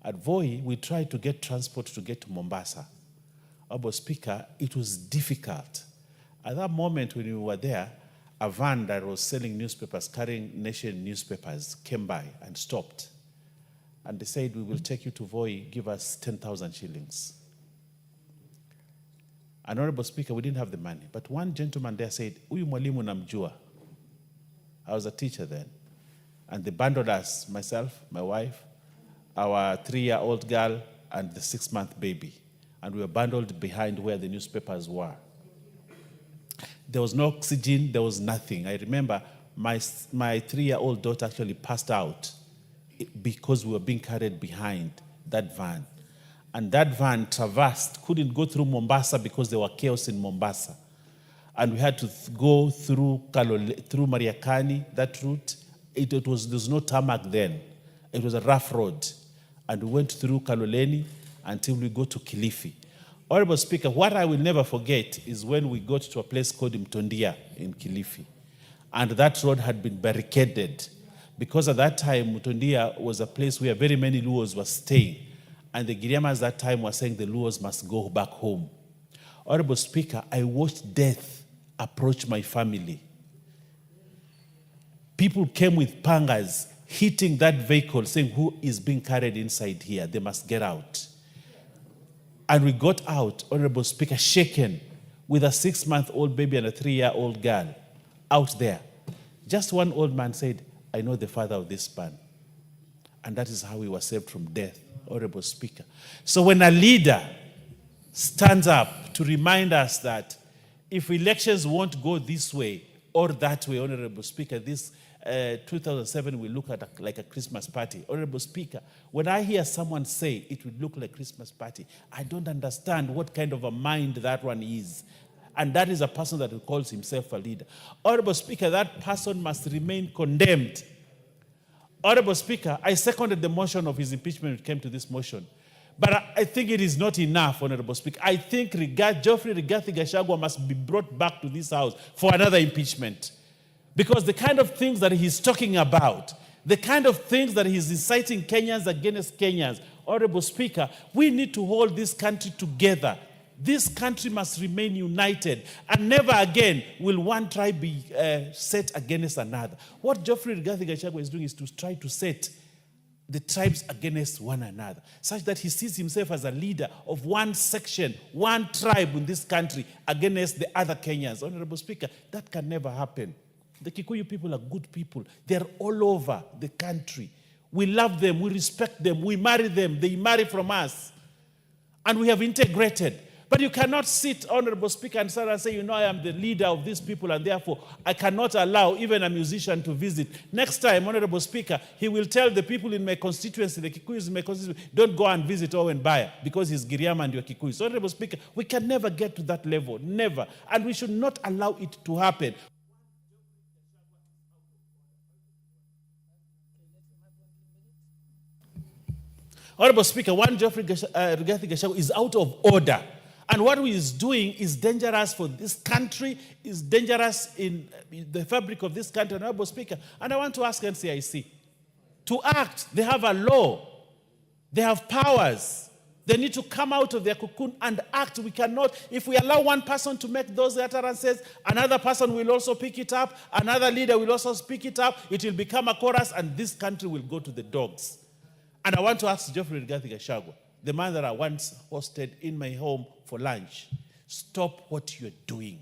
At Voi, we tried to get transport to get to Mombasa. Honorable Speaker, it was difficult. At that moment when we were there, a van that was selling newspapers, carrying Nation newspapers, came by and stopped. And they said, "We will take you to Voi, give us 10,000 shillings. And Honorable Speaker, we didn't have the money. But one gentleman there said, "Uyu mwalimu namjua." I was a teacher then. And they bundled us, myself, my wife, our 3-year-old girl, and the 6-month baby. And we were bundled behind where the newspapers were. There was no oxygen, there was nothing. I remember my 3-year-old daughter actually passed out because we were being carried behind that van. And that van traversed, couldn't go through Mombasa because there were chaos in Mombasa. And we had to go through Mariakani, that route. There was no tarmac then. It was a rough road. And we went through Kaloleni until we got to Kilifi. Honorable Speaker, what I will never forget is when we got to a place called Mtondia in Kilifi. And that road had been barricaded because at that time, Mtondia was a place where very many Luos were staying. And the Giriamas at that time were saying the Luos must go back home. Honorable Speaker, I watched death approach my family. People came with pangas, hitting that vehicle, saying, who is being carried inside here? They must get out. And we got out, Honorable Speaker, shaken, with a 6-month-old baby and a 3-year-old girl out there. Just one old man said, I know the father of this man. And that is how we were saved from death, Honorable Speaker. So when a leader stands up to remind us that if elections won't go this way or that way, Honorable Speaker, this 2007 will look at like a Christmas party. Honorable Speaker, when I hear someone say it will look like a Christmas party, I don't understand what kind of a mind that one is. And that is a person that calls himself a leader. Honorable Speaker, that person must remain condemned. Honorable Speaker, I seconded the motion of his impeachment when it came to this motion. But I think it is not enough, Honorable Speaker. I think Geoffrey Rigathi Gachagua must be brought back to this House for another impeachment. Because the kind of things that he's talking about, the kind of things that he's inciting Kenyans against Kenyans, Honorable Speaker, we need to hold this country together. This country must remain united, and never again will one tribe be set against another. What Geoffrey Rigathi Gachagua is doing is to try to set the tribes against one another, such that he sees himself as a leader of one section, one tribe in this country against the other Kenyans. Honorable Speaker, that can never happen. The Kikuyu people are good people. They're all over the country. We love them, we respect them, we marry them, they marry from us. And we have integrated. But you cannot sit, Honorable Speaker, and say, you know, I am the leader of these people, and therefore I cannot allow even a musician to visit. Next time, Honorable Speaker, he will tell the people in my constituency, the Kikuyus in my constituency, don't go and visit Owen Baya because he's Giriama and you're Kikuyu. So, Honorable Speaker, we can never get to that level, never. And we should not allow it to happen. Honorable Speaker, one Geoffrey Rigathi Gachagua is out of order. And what he is doing is dangerous for this country, is dangerous in the fabric of this country, Honorable Speaker. And I want to ask NCIC to act. They have a law. They have powers. They need to come out of their cocoon and act. We cannot, if we allow one person to make those utterances, another person will also pick it up, another leader will also pick it up, it will become a chorus, and this country will go to the dogs. And I want to ask Geoffrey Rigathi Gachagua, the man that I once hosted in my home for lunch, stop what you're doing.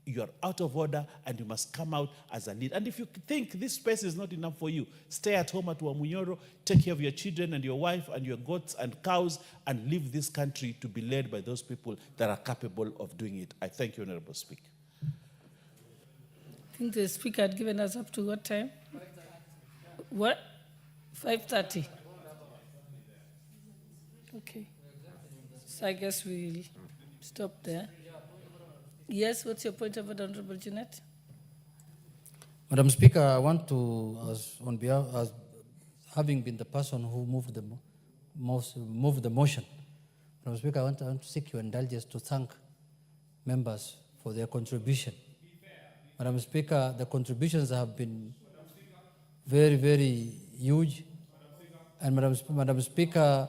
You're out of order and you must come out as a leader. And if you think this space is not enough for you, stay at home at Wamunyoro, take care of your children and your wife and your goats and cows, and leave this country to be led by those people that are capable of doing it. I thank you, Honorable Speaker. I think the Speaker had given us up to what time? What? 5:30. Okay. So I guess we'll stop there. Yes, what's your point of order, Honorable Junet? Madam Speaker, I want to, on behalf, as having been the person who moved the motion, Madam Speaker, I want to seek your indulgence to thank members for their contribution. Madam Speaker, the contributions have been very, very huge. And Madam Speaker,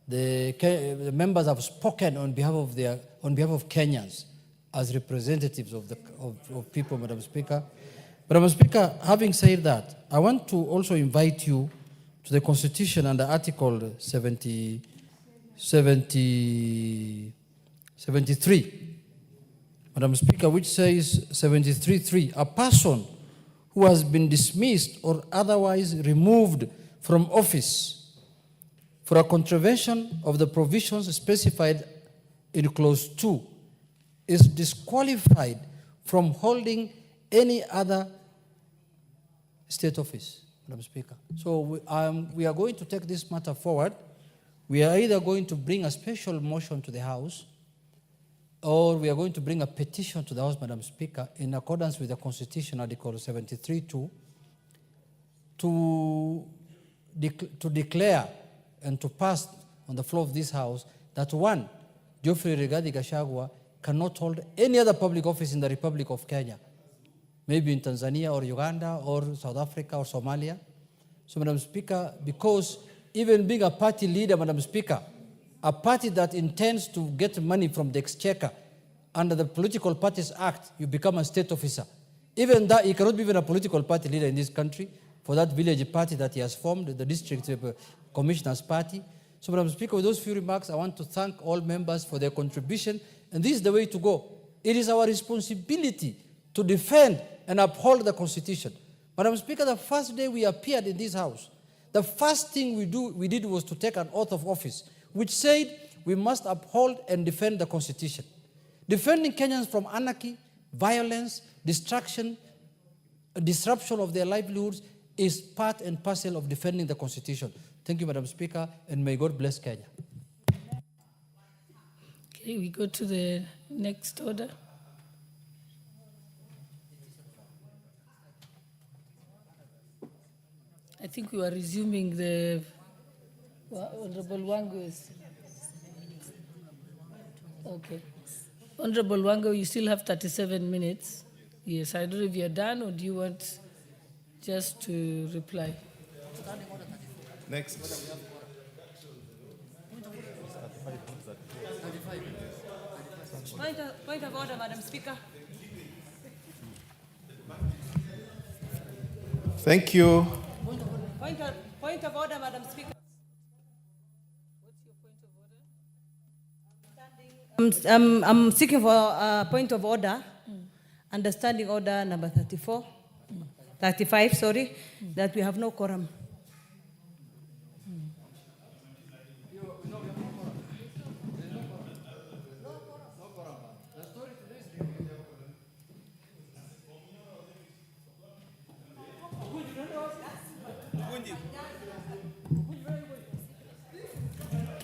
the members have spoken on behalf of Kenyans as representatives of people, Madam Speaker. Madam Speaker, having said that, I want to also invite you to the Constitution under Article 73, Madam Speaker, which says 73.3, a person who has been dismissed or otherwise removed from office for a contravention of the provisions specified in Clause 2 is disqualified from holding any other state office, Madam Speaker. So we are going to take this matter forward. We are either going to bring a special motion to the House, or we are going to bring a petition to the House, Madam Speaker, in accordance with the Constitution, Article 73(2), to declare and to pass on the floor of this House that one, Geoffrey Rigathi Gachagua cannot hold any other public office in the Republic of Kenya, maybe in Tanzania or Uganda or South Africa or Somalia. So, Madam Speaker, because even being a party leader, Madam Speaker, a party that intends to get money from the exchequer under the Political Parties Act, you become a state officer. Even that, he cannot be even a political party leader in this country for that village party that he has formed, the district commissioner's party. So, Madam Speaker, with those few remarks, I want to thank all members for their contribution, and this is the way to go. It is our responsibility to defend and uphold the Constitution. Madam Speaker, the first day we appeared in this House, the first thing we did was to take an oath of office, which said we must uphold and defend the Constitution. Defending Kenyans from anarchy, violence, destruction, disruption of their livelihoods is part and parcel of defending the Constitution. Thank you, Madam Speaker, and may God bless Kenya. Okay, we go to the next order. I think we are resuming the Honorable Wango. Okay. Honorable Wango, you still have 37 minutes. Yes, I don't know if you're done or do you want just to reply? Next. Point of order, Madam Speaker. Thank you. Point of order, Madam Speaker. I'm seeking for a point of order. Understanding order number 35, that we have no quorum.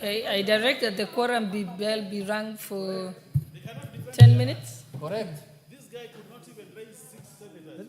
Okay, I direct that the quorum bell be rung for 10 minutes. Correct. This guy could not even raise 6 senators.